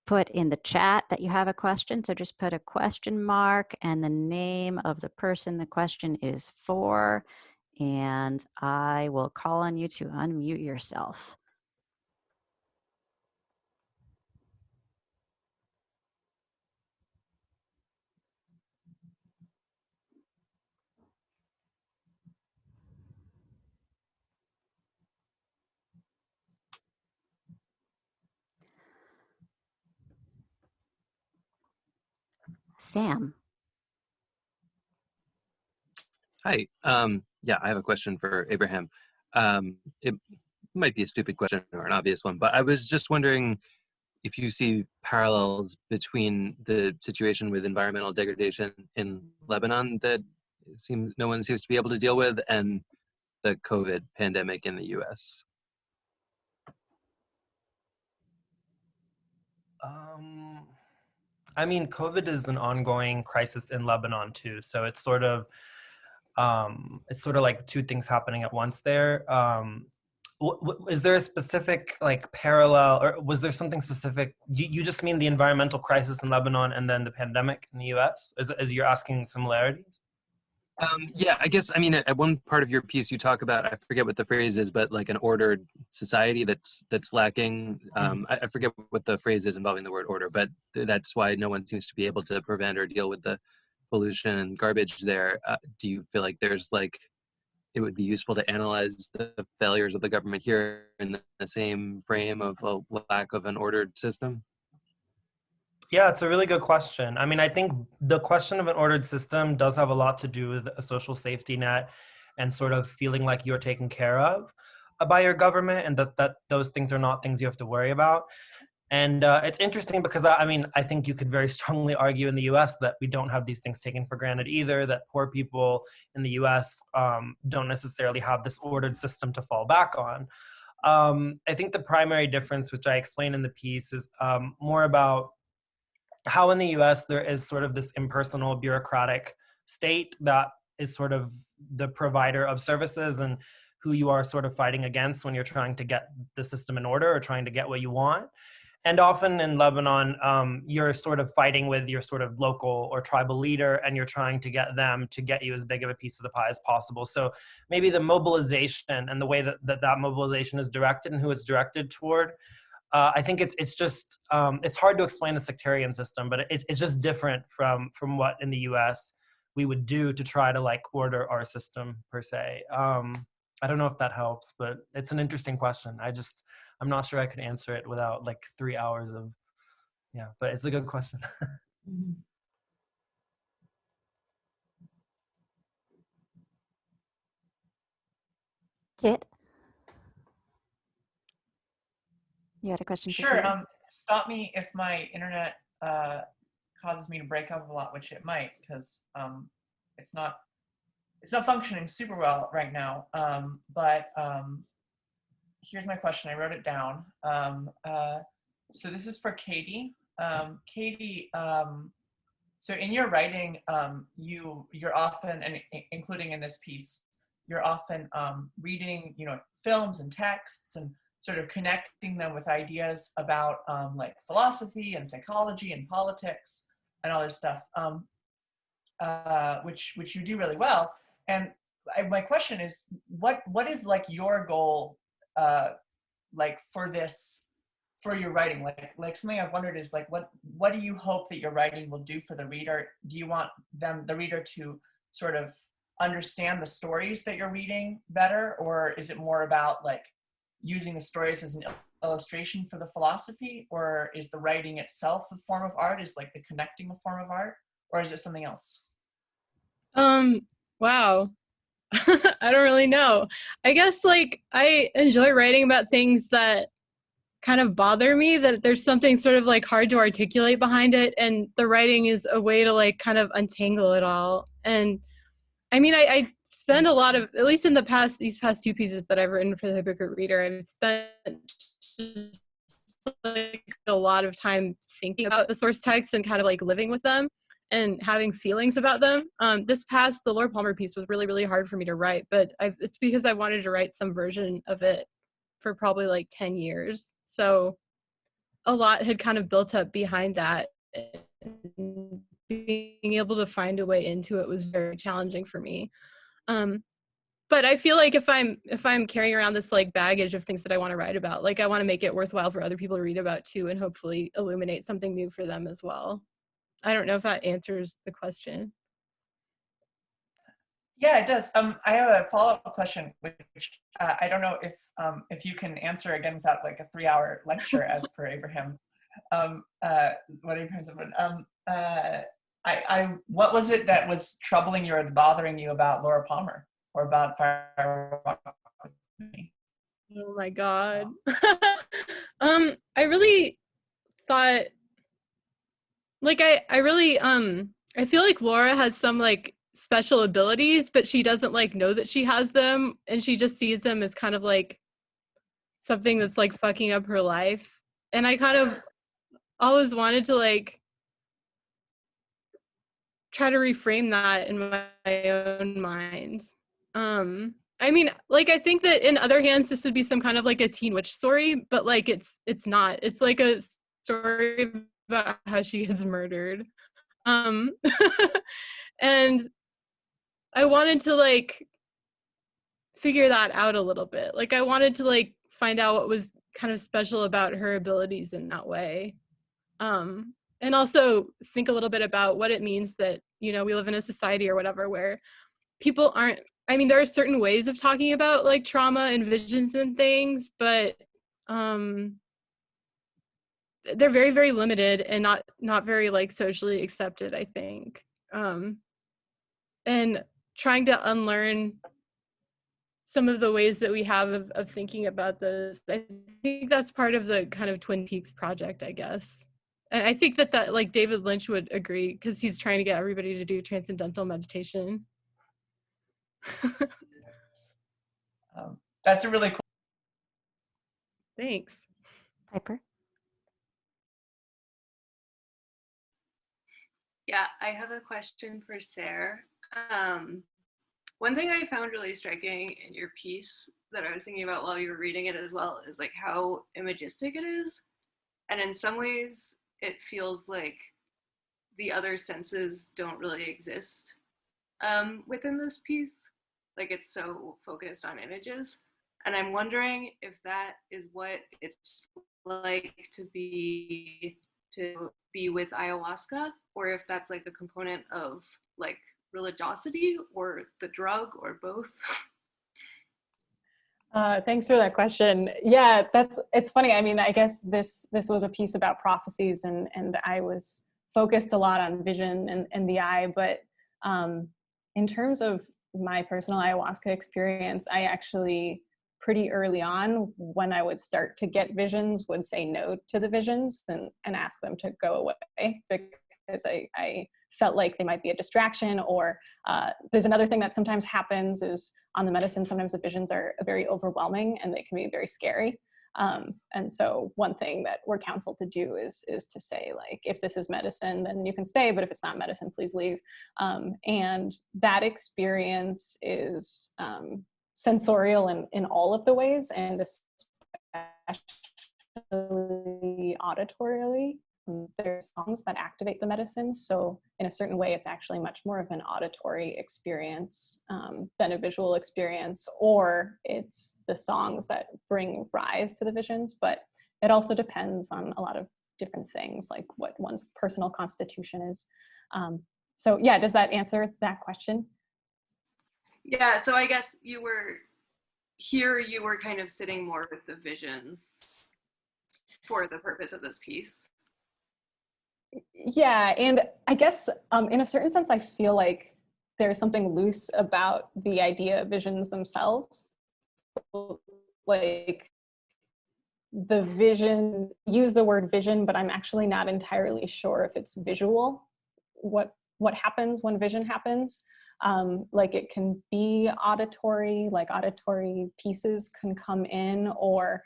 put in the chat that you have a question. So just put a question mark and the name of the person the question is for, and I will call on you to unmute yourself. Sam. Hi. Yeah, I have a question for Abraham. It might be a stupid question or an obvious one, but I was just wondering if you see parallels between the situation with environmental degradation in Lebanon that no one seems to be able to deal with, and the COVID pandemic in the US. I mean, COVID is an ongoing crisis in Lebanon too. So it's sort of like two things happening at once there. Is there a specific like parallel, or was there something specific? You just mean the environmental crisis in Lebanon and then the pandemic in the US? As you're asking similarities? Yeah, I guess, I mean, at one part of your piece you talk about, I forget what the phrase is, but like an ordered society that's lacking. I forget what the phrase is involving the word order, but that's why no one seems to be able to prevent or deal with the pollution and garbage there. Do you feel like there's like, it would be useful to analyze the failures of the government here in the same frame of a lack of an ordered system? Yeah, it's a really good question. I mean, I think the question of an ordered system does have a lot to do with a social safety net and sort of feeling like you're taken care of by your government, and that those things are not things you have to worry about. And it's interesting because, I mean, I think you could very strongly argue in the US that we don't have these things taken for granted either, that poor people in the US don't necessarily have this ordered system to fall back on. I think the primary difference, which I explain in the piece, is more about how in the US there is sort of this impersonal bureaucratic state that is sort of the provider of services and who you are sort of fighting against when you're trying to get the system in order or trying to get what you want. And often in Lebanon, you're sort of fighting with your sort of local or tribal leader, and you're trying to get them to get you as big of a piece of the pie as possible. So maybe the mobilization and the way that mobilization is directed and who it's directed toward, I think it's just, it's hard to explain the sectarian system, but it's just different from what in the US we would do to try to like order our system per se. I don't know if that helps, but it's an interesting question. I'm not sure I could answer it without like 3 hours of, yeah, but it's a good question. Kit, you had a question? Sure. Stop me if my internet causes me to break up a lot, which it might, because it's not functioning super well right now. But here's my question. I wrote it down. So this is for Katie. Katie, so in your writing, you're often, and including in this piece, you're often reading, films and texts and sort of connecting them with ideas about like philosophy and psychology and politics and all this stuff, which you do really well. And my question is, what is like your goal, like for your writing? Like something I've wondered is like, what do you hope that your writing will do for the reader? Do you want the reader to sort of understand the stories that you're reading better, or is it more about like using the stories as an illustration for the philosophy, or is the writing itself a form of art? Is like the connecting a form of art, or is it something else? Wow. I don't really know. I guess like I enjoy writing about things that kind of bother me, that there's something sort of like hard to articulate behind it, and the writing is a way to like kind of untangle it all. And I mean, I spend a lot of, at least in these past two pieces that I've written for the Hypocrite Reader, I've spent just like a lot of time thinking about the source texts and kind of like living with them and having feelings about them. The Laura Palmer piece was really, really hard for me to write, but it's because I wanted to write some version of it for probably like 10 years. So a lot had kind of built up behind that. And being able to find a way into it was very challenging for me. But I feel like if I'm carrying around this like baggage of things that I want to write about, like I want to make it worthwhile for other people to read about too, and hopefully illuminate something new for them as well. I don't know if that answers the question. Yeah, it does. I have a follow-up question, which I don't know if you can answer again without like a 3-hour lecture as per Abraham's. What Abraham said. What was it that was troubling you or bothering you about Laura Palmer or about Firewalk with Me? Oh my God. I really thought, like, I really, I feel like Laura has some like special abilities, but she doesn't like know that she has them, and she just sees them as kind of like something that's like fucking up her life. And I kind of always wanted to like try to reframe that in my own mind. I mean, like, I think that in other hands, this would be some kind of like a teen witch story, but like it's not. It's like a story about how she gets murdered. And I wanted to like figure that out a little bit. Like I wanted to like find out what was kind of special about her abilities in that way. And also think a little bit about what it means that, you know, we live in a society or whatever where people aren't I mean, there are certain ways of talking about like trauma and visions and things, but they're very, very limited and not very like socially accepted, I think. And trying to unlearn some of the ways that we have of thinking about this, I think that's part of the kind of Twin Peaks project, I guess. And I think that like David Lynch would agree, because he's trying to get everybody to do transcendental meditation. That's a really cool. Thanks. Piper? Yeah, I have a question for Sarah. One thing I found really striking in your piece that I was thinking about while you were reading it as well is like how imagistic it is. And in some ways, it feels like the other senses don't really exist within this piece. Like it's so focused on images. And I'm wondering if that is what it's like to be with ayahuasca, or if that's like a component of like religiosity or the drug or both. Thanks for that question. Yeah, it's funny. I mean, I guess this was a piece about prophecies, and I was focused a lot on vision and the eye, but in terms of my personal ayahuasca experience, I actually pretty early on, when I would start to get visions, would say no to the visions and ask them to go away, because I felt like they might be a distraction. Or there's another thing that sometimes happens is on the medicine, sometimes the visions are very overwhelming and they can be very scary. And so one thing that we're counseled to do is to say, like, if this is medicine, then you can stay, but if it's not medicine, please leave. And that experience is sensorial in all of the ways, and especially auditorily. There's songs that activate the medicine, so in a certain way it's actually much more of an auditory experience than a visual experience, or it's the songs that bring rise to the visions. But it also depends on a lot of different things, like what one's personal constitution is. So yeah, does that answer that question? Yeah, so I guess you were kind of sitting more with the visions for the purpose of this piece. Yeah, and I guess in a certain sense, I feel like there's something loose about the idea of visions themselves. Like the vision, use the word vision, but I'm actually not entirely sure if it's visual, what happens when vision happens. Like it can be auditory, like auditory pieces can come in, or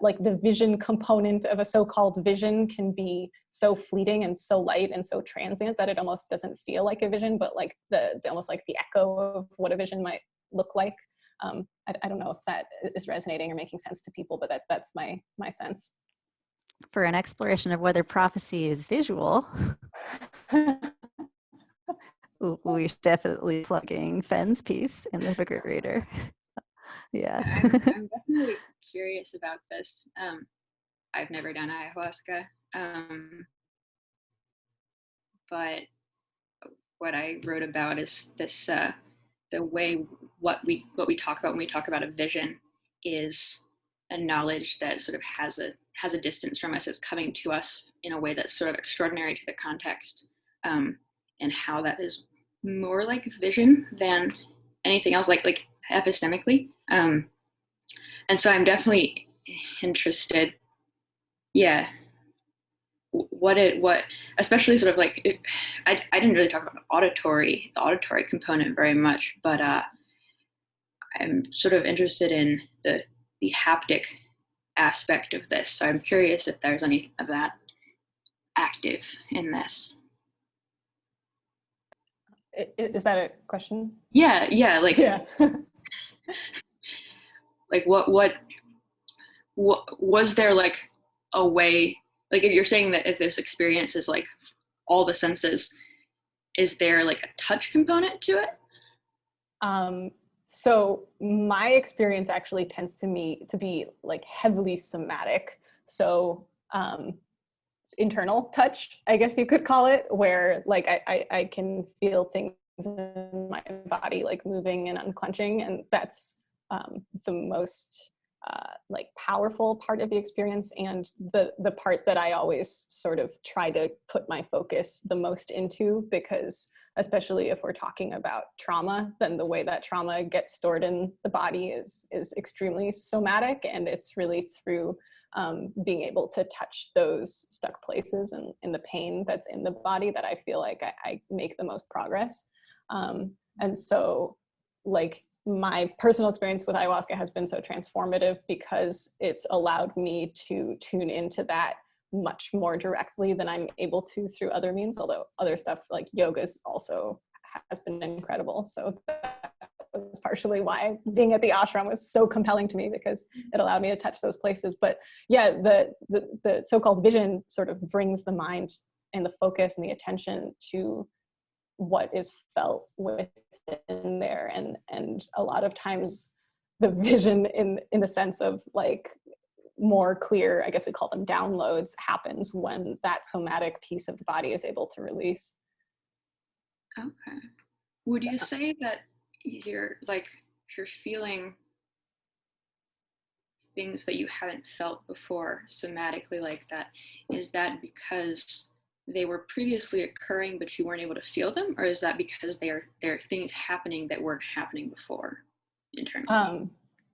like the vision component of a so-called vision can be so fleeting and so light and so transient that it almost doesn't feel like a vision, but like the almost like the echo of what a vision might look like. I don't know if that is resonating or making sense to people, but that's my sense. For an exploration of whether prophecy is visual, we should definitely plugging Fenn's piece in the Hypocrite Reader. Yeah. I'm definitely curious about this. I've never done ayahuasca, but what I wrote about is this: the way what we talk about when we talk about a vision is a knowledge that sort of has a distance from us. It's coming to us in a way that's sort of extraordinary to the context, and how that is more like vision than anything else, like epistemically. And so I'm definitely interested. Yeah. What especially sort of like I didn't really talk about the auditory component very much, but I'm sort of interested in the haptic aspect of this. So I'm curious if there's any of that active in this. Is that a question? Yeah, like yeah. Like what was there, like a way, like if you're saying that if this experience is like all the senses, is there like a touch component to it? So my experience actually tends to be like heavily somatic. So internal touch, I guess you could call it, where like I can feel things in my body like moving and unclenching, and that's the most like powerful part of the experience, and the part that I always sort of try to put my focus the most into, because especially if we're talking about trauma, then the way that trauma gets stored in the body is extremely somatic, and it's really through being able to touch those stuck places and in the pain that's in the body that I feel like I make the most progress. And so like my personal experience with ayahuasca has been so transformative because it's allowed me to tune into that much more directly than I'm able to through other means, although other stuff like yoga also has been incredible. So that was partially why being at the ashram was so compelling to me, because it allowed me to touch those places. But yeah, the so-called vision sort of brings the mind and the focus and the attention to what is felt within there, and a lot of times the vision in the sense of like more clear, I guess we call them downloads, happens when that somatic piece of the body is able to release. Okay. Would you say that you're feeling things that you haven't felt before somatically like that, is that because they were previously occurring but you weren't able to feel them, or is that because there are things happening that weren't happening before internally?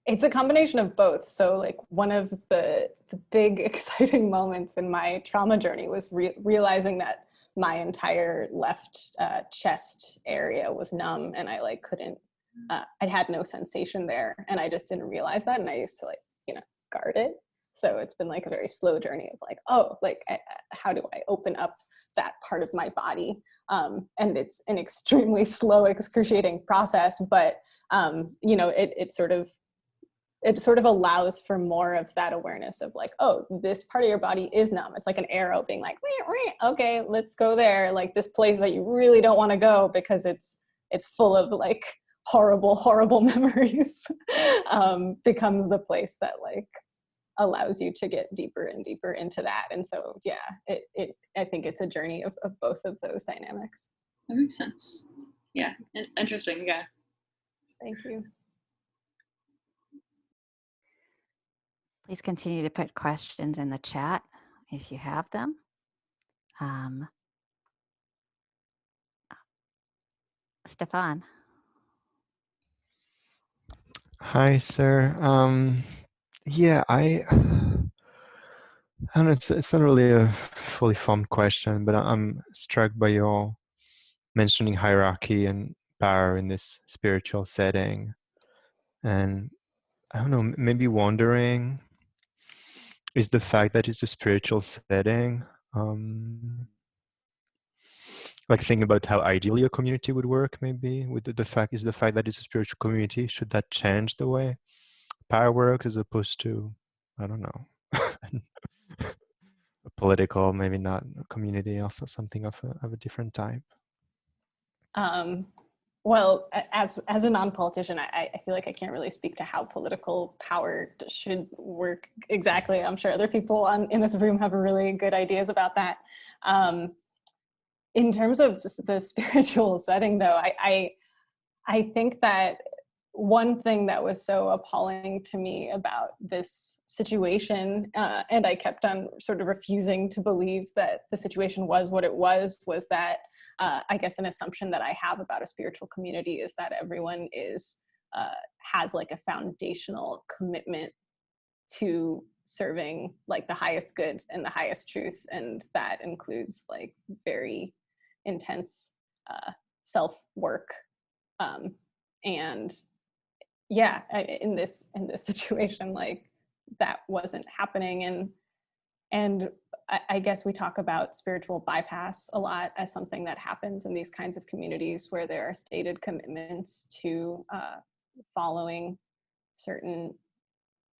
It's a combination of both. So like one of the big exciting moments in my trauma journey was realizing that my entire left chest area was numb, and I like couldn't, I had no sensation there, and I just didn't realize that, and I used to like, guard it. So it's been like a very slow journey of like, oh, like how do I open up that part of my body? And it's an extremely slow, excruciating process, but it sort of allows for more of that awareness of like, oh, this part of your body is numb. It's like an arrow being like, okay, let's go there. Like this place that you really don't want to go because it's full of like horrible memories becomes the place that like allows you to get deeper and deeper into that. And so, yeah, I think it's a journey of both of those dynamics. That makes sense. Yeah, interesting, yeah. Thank you. Please continue to put questions in the chat if you have them. Stefan. Hi, sir. Yeah, I don't know, it's not really a fully formed question, but I'm struck by your mentioning hierarchy and power in this spiritual setting. And I don't know, maybe wondering, is the fact that it's a spiritual setting, like thinking about how ideally a community would work, maybe with the fact that it's a spiritual community, should that change the way power works as opposed to, I don't know, a political, maybe not a community, also something of a different type? Well, as a non-politician, I feel like I can't really speak to how political power should work exactly. I'm sure other people in this room have really good ideas about that. In terms of the spiritual setting, though, I think that one thing that was so appalling to me about this situation, and I kept on sort of refusing to believe that the situation was what it was that I guess an assumption that I have about a spiritual community is that everyone has like a foundational commitment to serving like the highest good and the highest truth, and that includes like very intense self-work. And yeah, in this situation, like that wasn't happening. And I guess we talk about spiritual bypass a lot as something that happens in these kinds of communities where there are stated commitments to following certain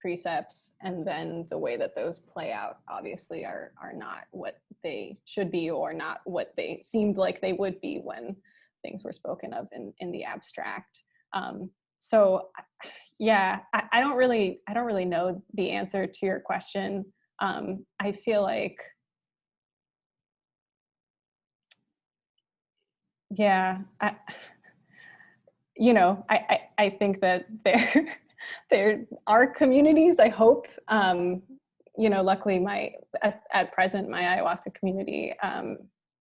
precepts, and then the way that those play out obviously are not what they should be, or not what they seemed like they would be when things were spoken of in the abstract. So yeah, I don't really know the answer to your question. I feel like Yeah, you know, I think that there are communities, I hope. You know, luckily at present, my ayahuasca community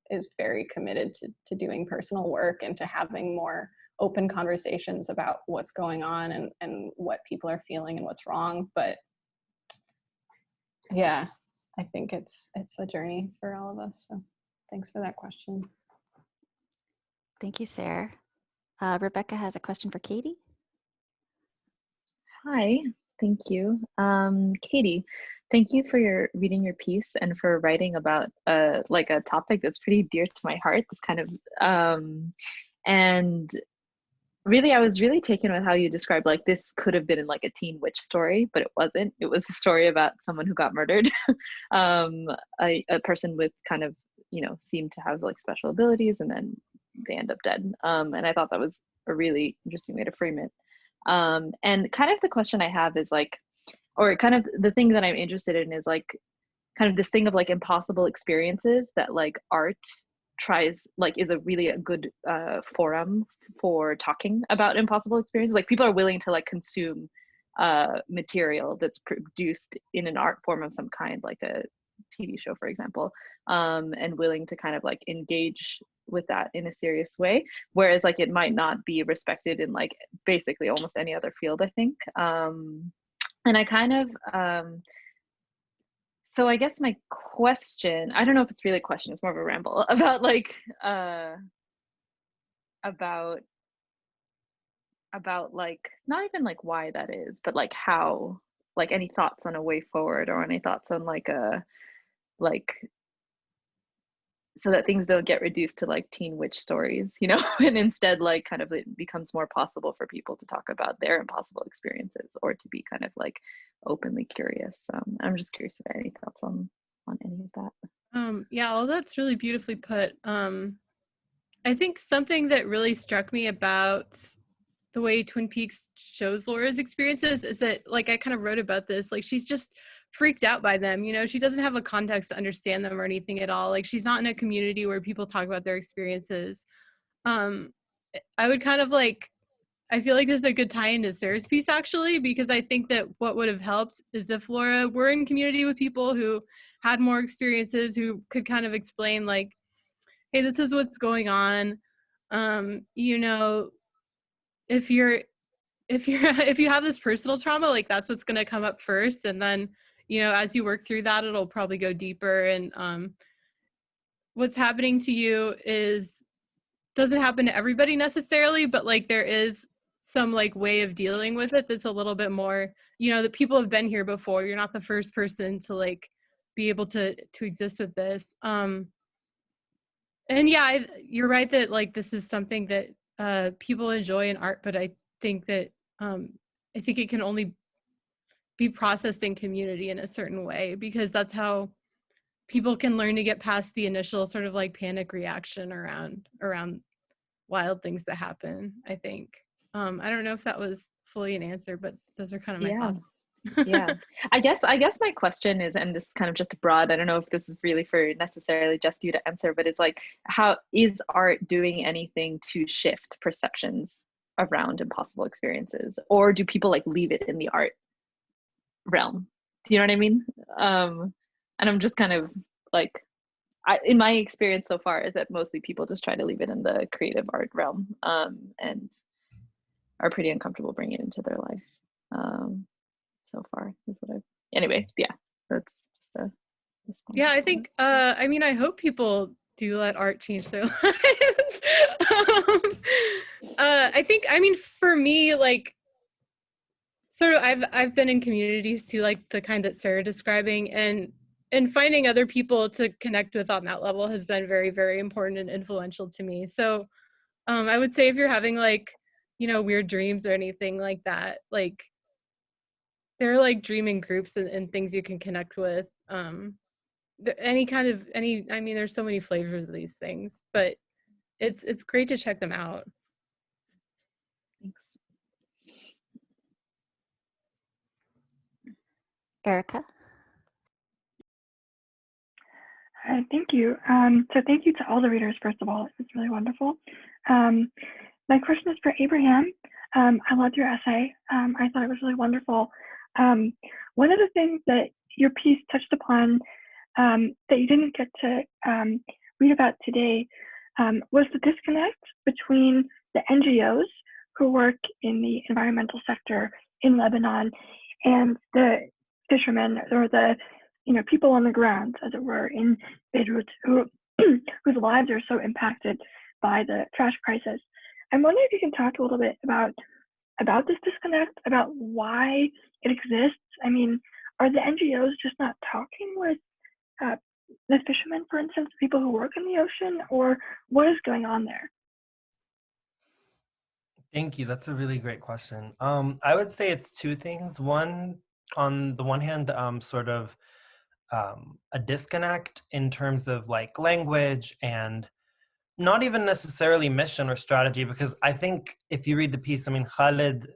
is very committed to doing personal work and to having more open conversations about what's going on and what people are feeling and what's wrong. But yeah, I think it's a journey for all of us. So thanks for that question. Thank you, Sarah. Rebecca has a question for Katie. Hi, thank you. Katie, thank you for reading your piece and for writing about like a topic that's pretty dear to my heart. This kind of and really, I was really taken with how you described like this could have been in like a teen witch story, but it wasn't. It was a story about someone who got murdered. A person with kind of, you know, seemed to have like special abilities and then they end up dead. And I thought that was a really interesting way to frame it. And kind of the question I have is like, or kind of the thing that I'm interested in is like, kind of this thing of like impossible experiences that like art tries, like is a really a good forum for talking about impossible experiences. Like people are willing to like consume material that's produced in an art form of some kind, like a TV show, for example, and willing to kind of like engage with that in a serious way, whereas like it might not be respected in like basically almost any other field, I think. And I kind of so I guess my question, I don't know if it's really a question, it's more of a ramble about like about like not even like why that is, but like how, like any thoughts on a way forward or any thoughts on like a like so that things don't get reduced to like teen witch stories, you know, and instead like kind of it becomes more possible for people to talk about their impossible experiences or to be kind of like openly curious. I'm just curious if any thoughts on any of that. Yeah, all that's really beautifully put. I think something that really struck me about the way Twin Peaks shows Laura's experiences is that, like, I kind of wrote about this, like, she's just freaked out by them, you know, she doesn't have a context to understand them or anything at all. Like, she's not in a community where people talk about their experiences. I would kind of like, I feel like this is a good tie into Sarah's piece, actually, because I think that what would have helped is if Laura were in community with people who had more experiences, who could kind of explain like, hey, this is what's going on. You know, if you have this personal trauma, like that's what's going to come up first, and then, you know, as you work through that, it'll probably go deeper. And what's happening to you doesn't happen to everybody necessarily, but like there is some like way of dealing with it that's a little bit more, you know, that people have been here before. You're not the first person to like be able to exist with this. And yeah, you're right that like this is something that people enjoy in art, but I think that I think it can only be processed in community in a certain way, because that's how people can learn to get past the initial sort of like panic reaction around wild things that happen, I think. I don't know if that was fully an answer, but those are kind of my thoughts. Yeah, I guess my question is, and this is kind of just broad, I don't know if this is really for necessarily just you to answer, but it's like, how is art doing anything to shift perceptions around impossible experiences, or do people like leave it in the art realm? Do you know what I mean? And I'm just kind of like, in my experience so far is that mostly people just try to leave it in the creative art realm, and are pretty uncomfortable bringing it into their lives. So far is what I've, anyway, yeah, that's just a response. Yeah, I think I mean, I hope people do let art change their lives. I think, I mean, for me, like, sort of I've been in communities too, like the kind that Sarah describing, and finding other people to connect with on that level has been very, very important and influential to me. So I would say if you're having like, you know, weird dreams or anything like that, like there are like dreaming groups and things you can connect with. Any kind of I mean, there's so many flavors of these things, but it's great to check them out. Thanks. Erica? Thank you. So thank you to all the readers, first of all. It was really wonderful. My question is for Abraham. I loved your essay. I thought it was really wonderful. One of the things that your piece touched upon that you didn't get to read about today was the disconnect between the NGOs who work in the environmental sector in Lebanon and the fishermen, or the people on the ground, as it were, in Beirut, whose lives are so impacted by the trash crisis. I'm wondering if you can talk a little bit about this disconnect, about why it exists. I mean, are the NGOs just not talking with the fishermen, for instance, people who work in the ocean, or what is going on there? Thank you. That's a really great question. I would say it's two things. One, on the one hand, sort of a disconnect in terms of like language and not even necessarily mission or strategy, because I think if you read the piece, I mean, Khalid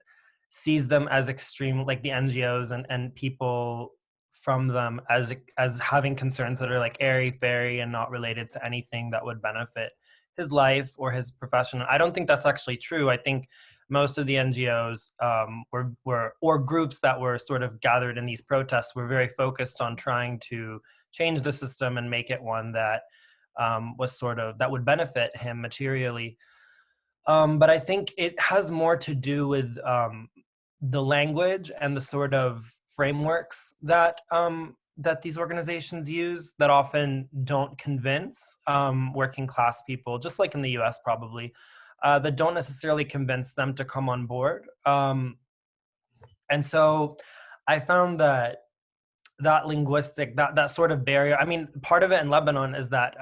sees them as extreme, like the NGOs and people from them as having concerns that are like airy-fairy and not related to anything that would benefit his life or his profession. I don't think that's actually true. I think most of the NGOs or groups that were sort of gathered in these protests were very focused on trying to change the system and make it one that was sort of, that would benefit him materially. But I think it has more to do with the language and the sort of frameworks that that these organizations use that often don't convince working class people, just like in the US probably, that don't necessarily convince them to come on board. And so I found that linguistic, that sort of barrier, I mean, part of it in Lebanon is that,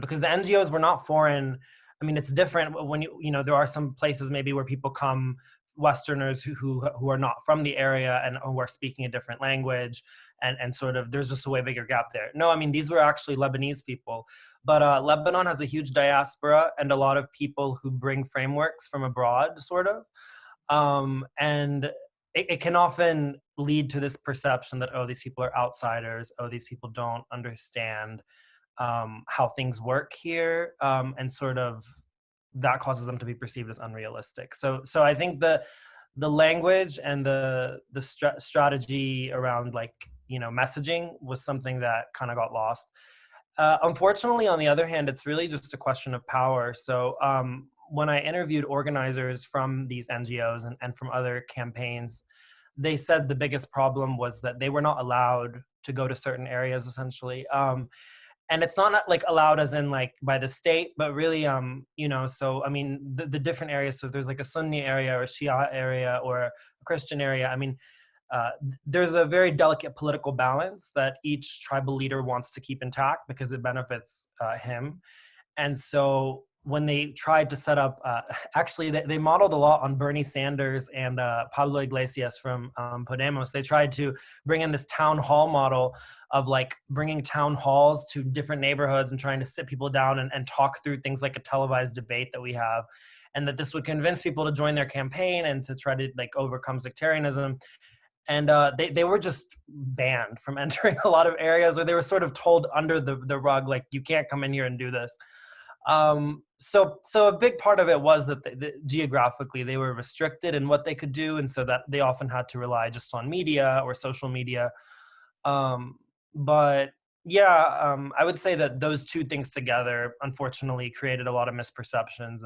because the NGOs were not foreign. I mean, it's different when there are some places maybe where people come, Westerners who are not from the area and who are speaking a different language, and sort of there's just a way bigger gap there. No, I mean, these were actually Lebanese people, but Lebanon has a huge diaspora and a lot of people who bring frameworks from abroad, sort of, and it can often lead to this perception that, oh, these people are outsiders, oh, these people don't understand how things work here, and sort of that causes them to be perceived as unrealistic. So I think the language and the strategy around messaging was something that kind of got lost. Unfortunately, on the other hand, it's really just a question of power. So when I interviewed organizers from these NGOs and from other campaigns, they said the biggest problem was that they were not allowed to go to certain areas, essentially. And it's not like allowed as in like by the state, but really, so I mean, the different areas, so if there's like a Sunni area or a Shia area or a Christian area, I mean, there's a very delicate political balance that each tribal leader wants to keep intact because it benefits him. And so when they tried to set up, actually they modeled a lot on Bernie Sanders and Pablo Iglesias from Podemos. They tried to bring in this town hall model of like bringing town halls to different neighborhoods and trying to sit people down and talk through things like a televised debate that we have. And that this would convince people to join their campaign and to try to like overcome sectarianism. And they were just banned from entering a lot of areas, or they were sort of told under the rug, like, you can't come in here and do this. So a big part of it was that geographically they were restricted in what they could do, and so that they often had to rely just on media or social media. But yeah, I would say that those two things together, unfortunately, created a lot of misperceptions.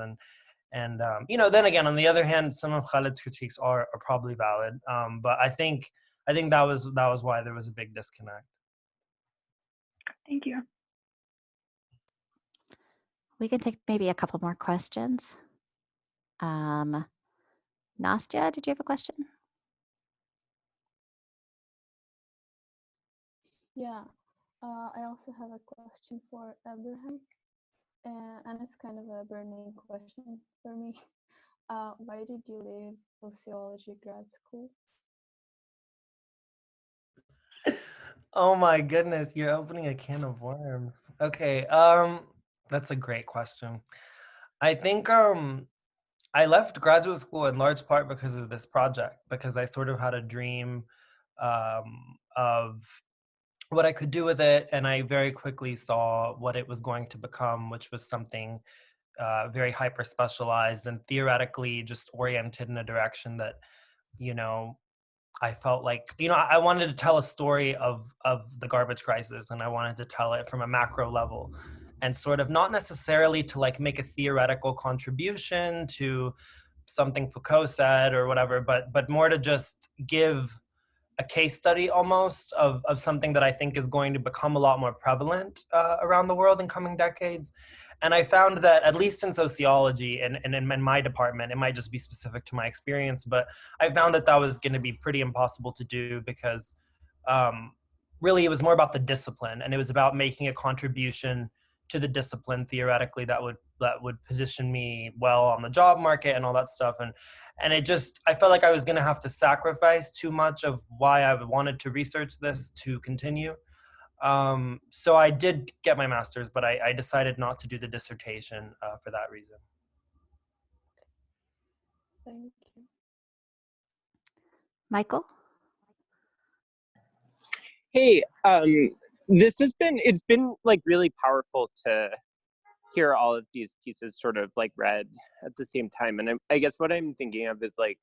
And then again, on the other hand, some of Khalid's critiques are probably valid. But I think that was why there was a big disconnect. Thank you. We can take maybe a couple more questions. Nastya, did you have a question? Yeah, I also have a question for Abraham, and it's kind of a burning question for me. Why did you leave sociology grad school? Oh my goodness, you're opening a can of worms. Okay, that's a great question. I think I left graduate school in large part because of this project, because I sort of had a dream of what I could do with it, and I very quickly saw what it was going to become, which was something very hyper specialized and theoretically just oriented in a direction that, you know, I felt like, you know, I wanted to tell a story of the garbage crisis, and I wanted to tell it from a macro level, and sort of not necessarily to like make a theoretical contribution to something Foucault said or whatever, but more to just give a case study almost of something that I think is going to become a lot more prevalent around the world in coming decades. And I found that, at least in sociology and in my department, it might just be specific to my experience, but I found that that was going to be pretty impossible to do because really it was more about the discipline, and it was about making a contribution to the discipline theoretically that would position me well on the job market and all that stuff. And it just, I felt like I was going to have to sacrifice too much of why I wanted to research this to continue. So I did get my master's, but I decided not to do the dissertation for that reason. Thank you. Michael? Hey, it's been like really powerful to hear all of these pieces sort of like read at the same time. And I guess what I'm thinking of is like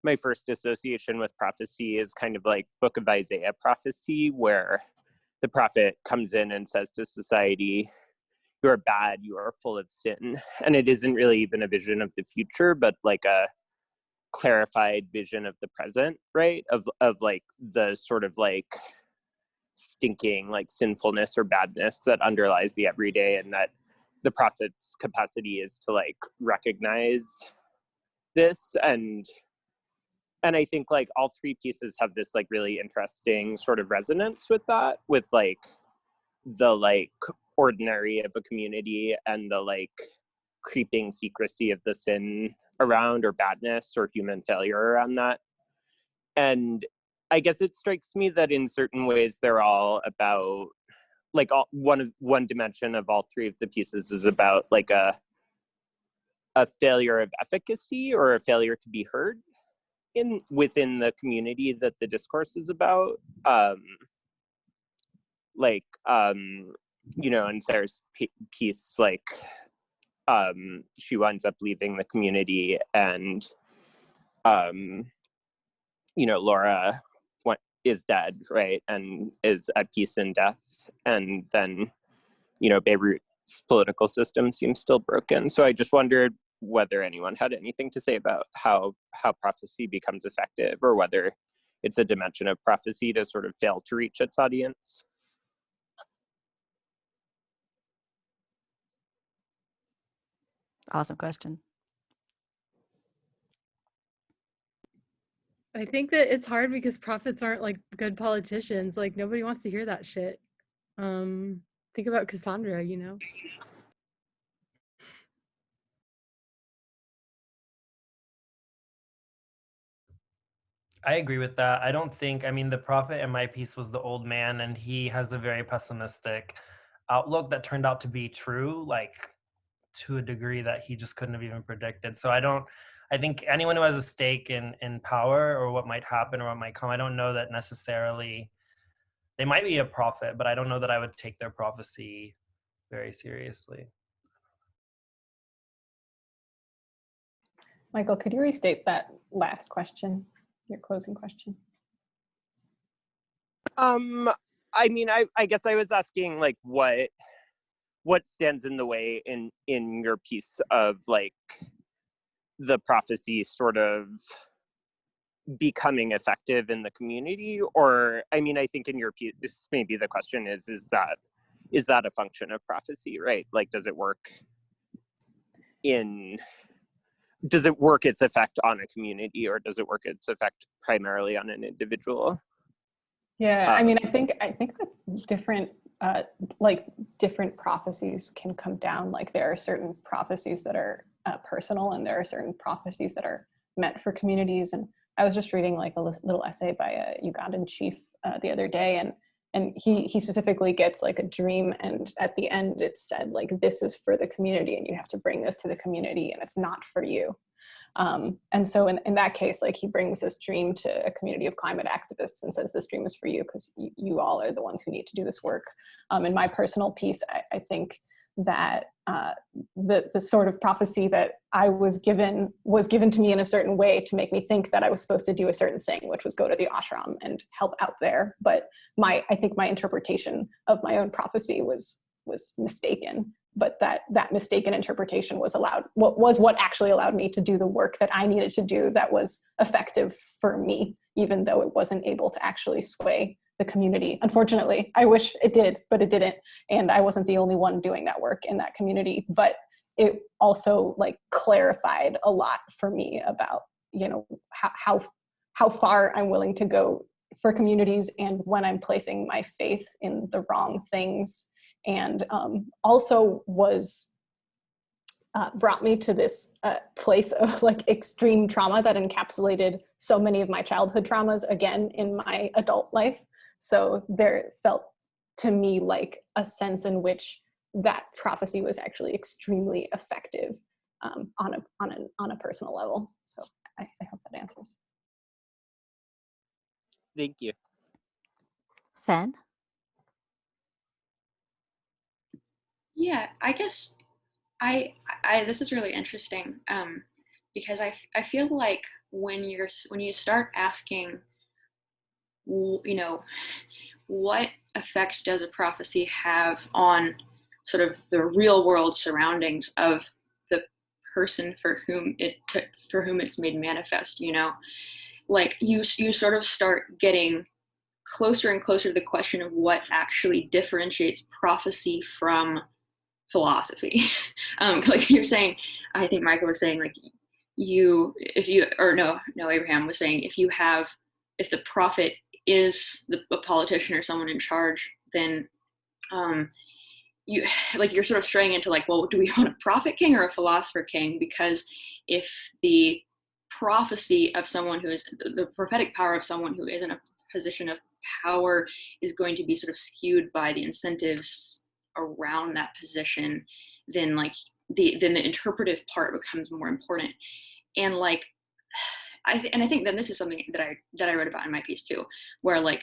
my first association with prophecy is kind of like Book of Isaiah prophecy, where the prophet comes in and says to society, you are bad, you are full of sin. And it isn't really even a vision of the future, but like a clarified vision of the present, right? Of like the sort of like stinking like sinfulness or badness that underlies the everyday, and that the prophet's capacity is to like recognize this. And I think like all three pieces have this like really interesting sort of resonance with that, with like the like ordinary of a community and the like creeping secrecy of the sin around, or badness or human failure around that. And I guess it strikes me that in certain ways they're all about like one dimension of all three of the pieces is about like a failure of efficacy or a failure to be heard within the community that the discourse is about. You know, in Sarah's piece, like she winds up leaving the community, and you know, Laura is dead, right, and is at peace in death. And then, you know, Beirut's political system seems still broken. So I just wondered whether anyone had anything to say about how prophecy becomes effective, or whether it's a dimension of prophecy to sort of fail to reach its audience. Awesome question. I think that it's hard because prophets aren't like good politicians. Like nobody wants to hear that shit. Think about Cassandra, you know? I agree with that. I don't think, I mean, the prophet in my piece was the old man, and he has a very pessimistic outlook that turned out to be true, like to a degree that he just couldn't have even predicted. So I think anyone who has a stake in power or what might happen or what might come, I don't know that necessarily, they might be a prophet, but I don't know that I would take their prophecy very seriously. Michael, could you restate that last question, your closing question? I mean, I guess I was asking like what stands in the way in your piece of like the prophecy sort of becoming effective in the community? Or, I mean, I think in your piece, maybe the question is that a function of prophecy, right? Like, does it work its effect on a community, or does it work its effect primarily on an individual? Yeah, I mean, I think that different prophecies can come down. Like there are certain prophecies that are personal, and there are certain prophecies that are meant for communities. And I was just reading like a little essay by a Ugandan chief the other day, and he specifically gets like a dream, and at the end it said like, this is for the community and you have to bring this to the community and it's not for you. And so in that case, like he brings this dream to a community of climate activists and says, this dream is for you because you all are the ones who need to do this work. In my personal piece, I think that the sort of prophecy that I was given to me in a certain way to make me think that I was supposed to do a certain thing, which was go to the ashram and help out there. But I think my interpretation of my own prophecy was mistaken. But that mistaken interpretation was what actually allowed me to do the work that I needed to do that was effective for me, even though it wasn't able to actually sway the community. Unfortunately, I wish it did, but it didn't. And I wasn't the only one doing that work in that community, but it also like clarified a lot for me about, you know, how far I'm willing to go for communities and when I'm placing my faith in the wrong things. And also brought me to this place of like extreme trauma that encapsulated so many of my childhood traumas again in my adult life. So there felt to me like a sense in which that prophecy was actually extremely effective on a personal level. So I hope that answers. Thank you. Fen? Yeah, I guess this is really interesting because I feel like when you start asking, you know, what effect does a prophecy have on sort of the real world surroundings of the person for whom it's made manifest, you know, like you sort of start getting closer and closer to the question of what actually differentiates prophecy from philosophy. Like you're saying, I think Michael was saying, like Abraham was saying, if the prophet is a politician or someone in charge, then you're sort of straying into like, well, do we want a prophet king or a philosopher king? Because if the prophecy of someone who is the prophetic power of someone who is in a position of power is going to be sort of skewed by the incentives around that position, then like the interpretive part becomes more important. And like I think then this is something that I wrote about in my piece too, where like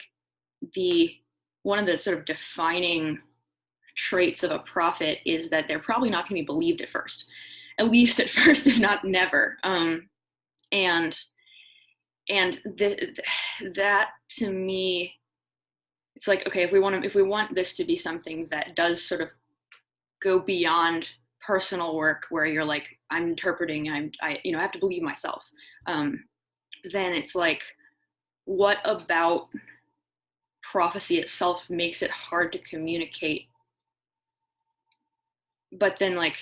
one of the sort of defining traits of a prophet is that they're probably not going to be believed at first, if not never. And that to me, it's like, okay, if we want this to be something that does sort of go beyond personal work, where you're like, I'm interpreting, I have to believe myself, then it's like, what about prophecy itself makes it hard to communicate? But then like,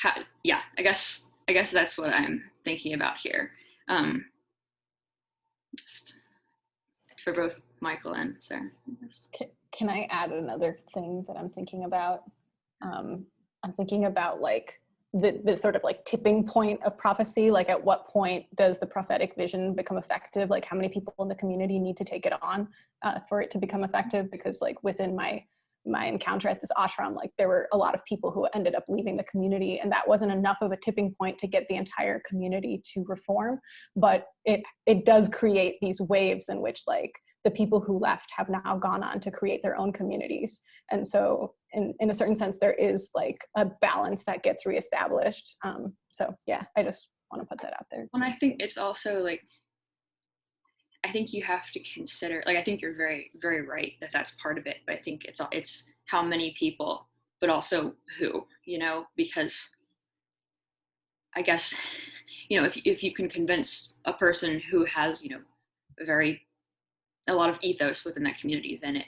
I guess that's what I'm thinking about here. Just for both Michael and Sarah. Can I add another thing that I'm thinking about? I'm thinking about like the sort of like tipping point of prophecy. Like at what point does the prophetic vision become effective? Like how many people in the community need to take it on for it to become effective? Because like within my encounter at this ashram, like there were a lot of people who ended up leaving the community, and that wasn't enough of a tipping point to get the entire community to reform. But it does create these waves in which like the people who left have now gone on to create their own communities. And so in a certain sense, there is like a balance that gets reestablished. So yeah, I just want to put that out there. And I think it's also like, I think you have to consider, like, I think you're very, very right that that's part of it, but I think it's how many people, but also who, you know, because I guess, you know, if you can convince a person who has, you know, a lot of ethos within that community, then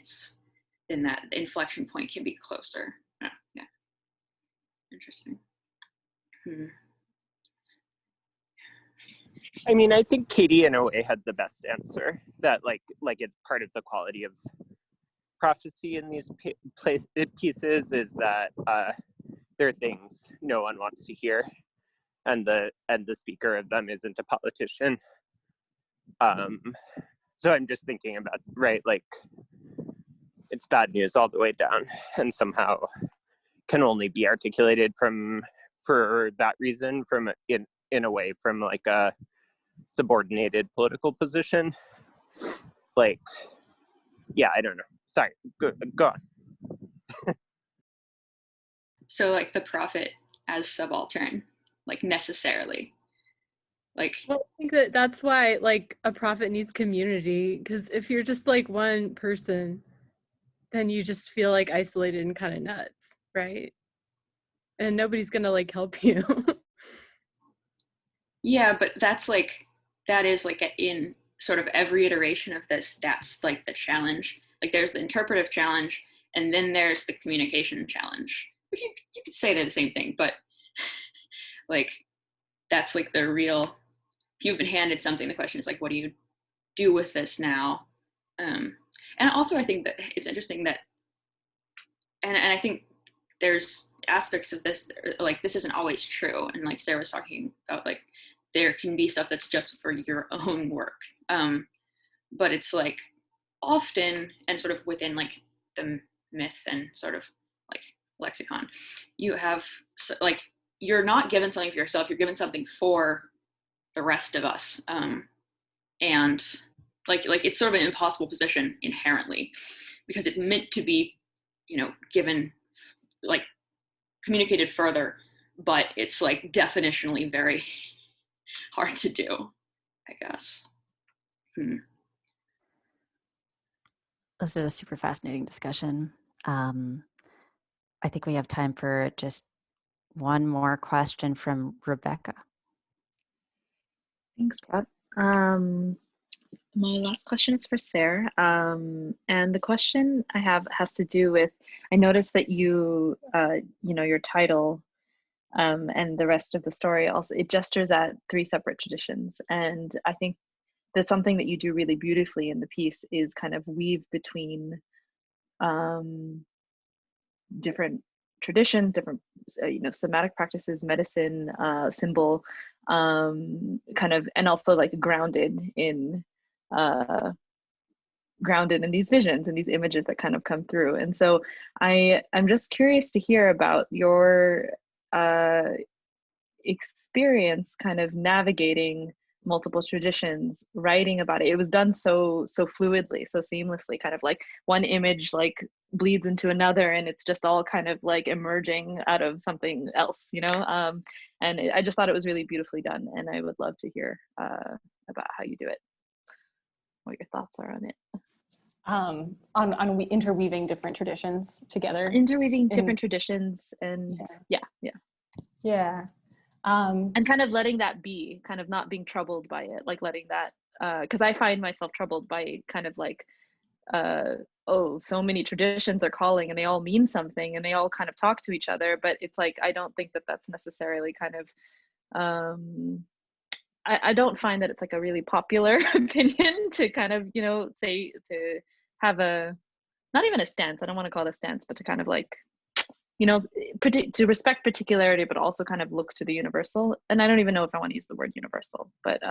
that inflection point can be closer. Yeah. Interesting. I mean, I think Katie in a way had the best answer, that like it's part of the quality of prophecy in these pieces is that there are things no one wants to hear, and the speaker of them isn't a politician. So I'm just thinking about, right, like it's bad news all the way down, and somehow can only be articulated from for that reason from in a way from like a subordinated political position. Like, yeah, I don't know. Sorry, go on. So like the prophet as subaltern, like necessarily. Like, well, I think that's why like a prophet needs community, because if you're just like one person, then you just feel like isolated and kind of nuts, right? And nobody's gonna like help you. yeah, but that is like in sort of every iteration of this, that's like the challenge. Like there's the interpretive challenge, and then there's the communication challenge. You could say they're the same thing, but like that's like the real, if you've been handed something, the question is like, what do you do with this now? And also I think that it's interesting that, and I think there's aspects of this, like this isn't always true. And like Sarah was talking about, like there can be stuff that's just for your own work. But it's like often, and sort of within like the myth and sort of like lexicon, you have like, you're not given something for yourself, you're given something for the rest of us. And like it's sort of an impossible position inherently, because it's meant to be, given, like communicated further, but it's like definitionally very hard to do, I guess. This is a super fascinating discussion. I think we have time for just one more question from Rebecca. Thanks, Kat. My last question is for Sarah. And the question I have has to do with, I noticed that you, your title and the rest of the story also, it gestures at 3 separate traditions. And I think there's something that you do really beautifully in the piece is kind of weave between different traditions, different, somatic practices, medicine, symbol, kind of, and also like grounded in these visions and these images that kind of come through. And so I'm just curious to hear about your experience kind of navigating multiple traditions, writing about it. It was done so fluidly, so seamlessly, kind of like one image like bleeds into another, and it's just all kind of like emerging out of something else, and I just thought it was really beautifully done, and I would love to hear about how you do it, what your thoughts are on it. On interweaving different traditions together. Interweaving different traditions, and yeah. And kind of letting that be, kind of not being troubled by it, like letting that, because I find myself troubled by kind of like, so many traditions are calling and they all mean something and they all kind of talk to each other, but it's like, I don't think that that's necessarily kind of, I don't find that it's like a really popular opinion to kind of, say, to have a, not even a stance, I don't want to call it a stance, but to kind of like, to respect particularity, but also kind of look to the universal. And I don't even know if I want to use the word universal, but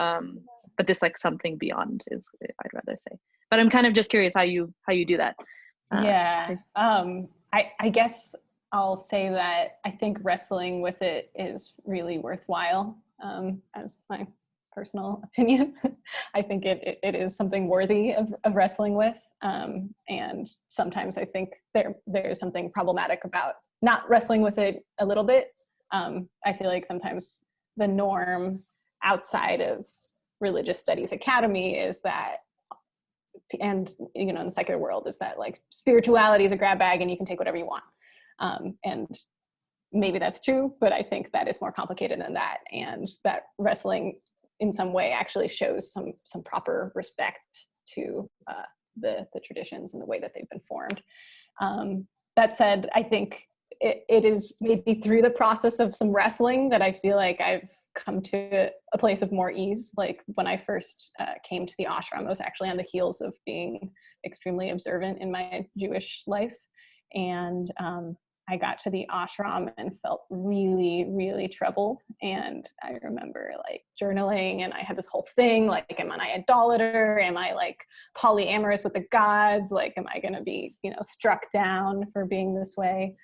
this like something beyond is, I'd rather say. But I'm kind of just curious how you do that. I guess I'll say that I think wrestling with it is really worthwhile, as my personal opinion. I think it is something worthy of wrestling with. And sometimes I think there's something problematic about not wrestling with it a little bit. I feel like sometimes the norm outside of religious studies academy is that, and in the secular world, is that like spirituality is a grab bag and you can take whatever you want. And maybe that's true, but I think that it's more complicated than that, and that wrestling in some way actually shows some proper respect to the traditions and the way that they've been formed. That said, I think it is maybe through the process of some wrestling that I feel like I've come to a place of more ease. Like when I first came to the ashram, I was actually on the heels of being extremely observant in my Jewish life. And I got to the ashram and felt really, really troubled. And I remember like journaling, and I had this whole thing, like, am I an idolater? Am I like polyamorous with the gods? Like, am I gonna be, struck down for being this way?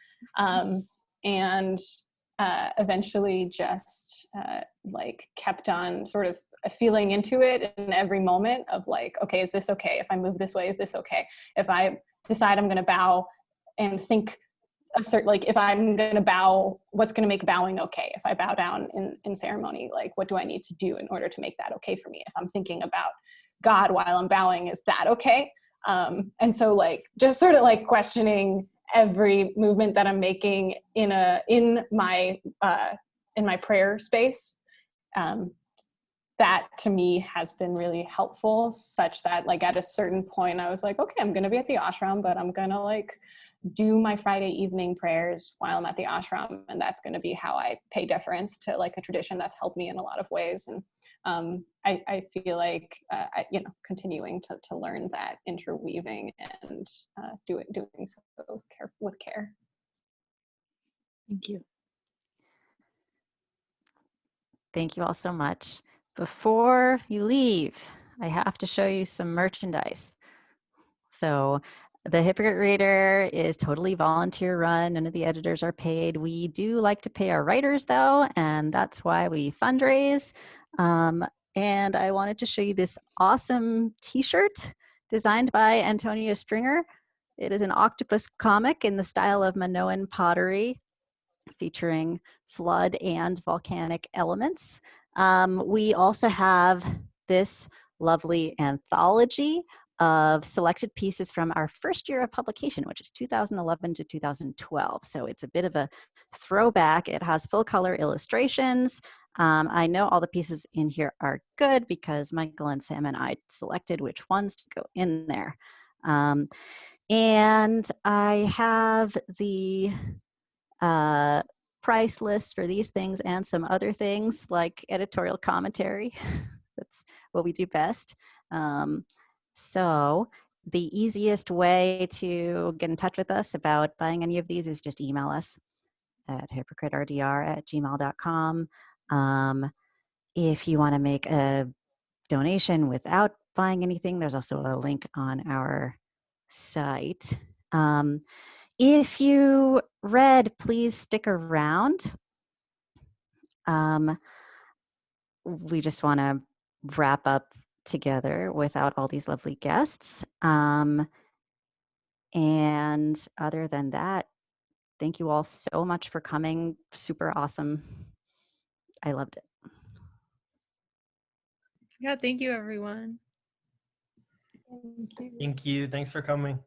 And eventually just like kept on sort of feeling into it in every moment of like, okay, is this okay? If I move this way, is this okay? If I decide I'm going to bow and think like if I'm going to bow, what's going to make bowing okay? If I bow down in ceremony, like what do I need to do in order to make that okay for me? If I'm thinking about God while I'm bowing, is that okay? And so like just sort of like questioning every movement that I'm making in my prayer space. That to me has been really helpful, such that like at a certain point I was like, okay, I'm going to be at the ashram, but I'm going to like do my Friday evening prayers while I'm at the ashram, and that's going to be how I pay deference to like a tradition that's helped me in a lot of ways. And I feel like continuing to learn that interweaving and doing so with care. Thank you. Thank you all so much. Before you leave, I have to show you some merchandise. So the Hypocrite Reader is totally volunteer run. None of the editors are paid. We do like to pay our writers though, and that's why we fundraise. And I wanted to show you this awesome t-shirt designed by Antonia Stringer. It is an octopus comic in the style of Minoan pottery, featuring flood and volcanic elements. We also have this lovely anthology of selected pieces from our first year of publication, which is 2011 to 2012. So it's a bit of a throwback. It has full color illustrations. I know all the pieces in here are good because Michael and Sam and I selected which ones to go in there. And I have the price list for these things and some other things like editorial commentary. That's what we do best. So the easiest way to get in touch with us about buying any of these is just email us at hypocriterdr@gmail.com. If you want to make a donation without buying anything, there's also a link on our site. If you read, please stick around. We just want to wrap up together without all these lovely guests. And other than that, thank you all so much for coming. Super awesome. I loved it. Yeah, thank you, everyone. Thank you. Thank you. Thanks for coming.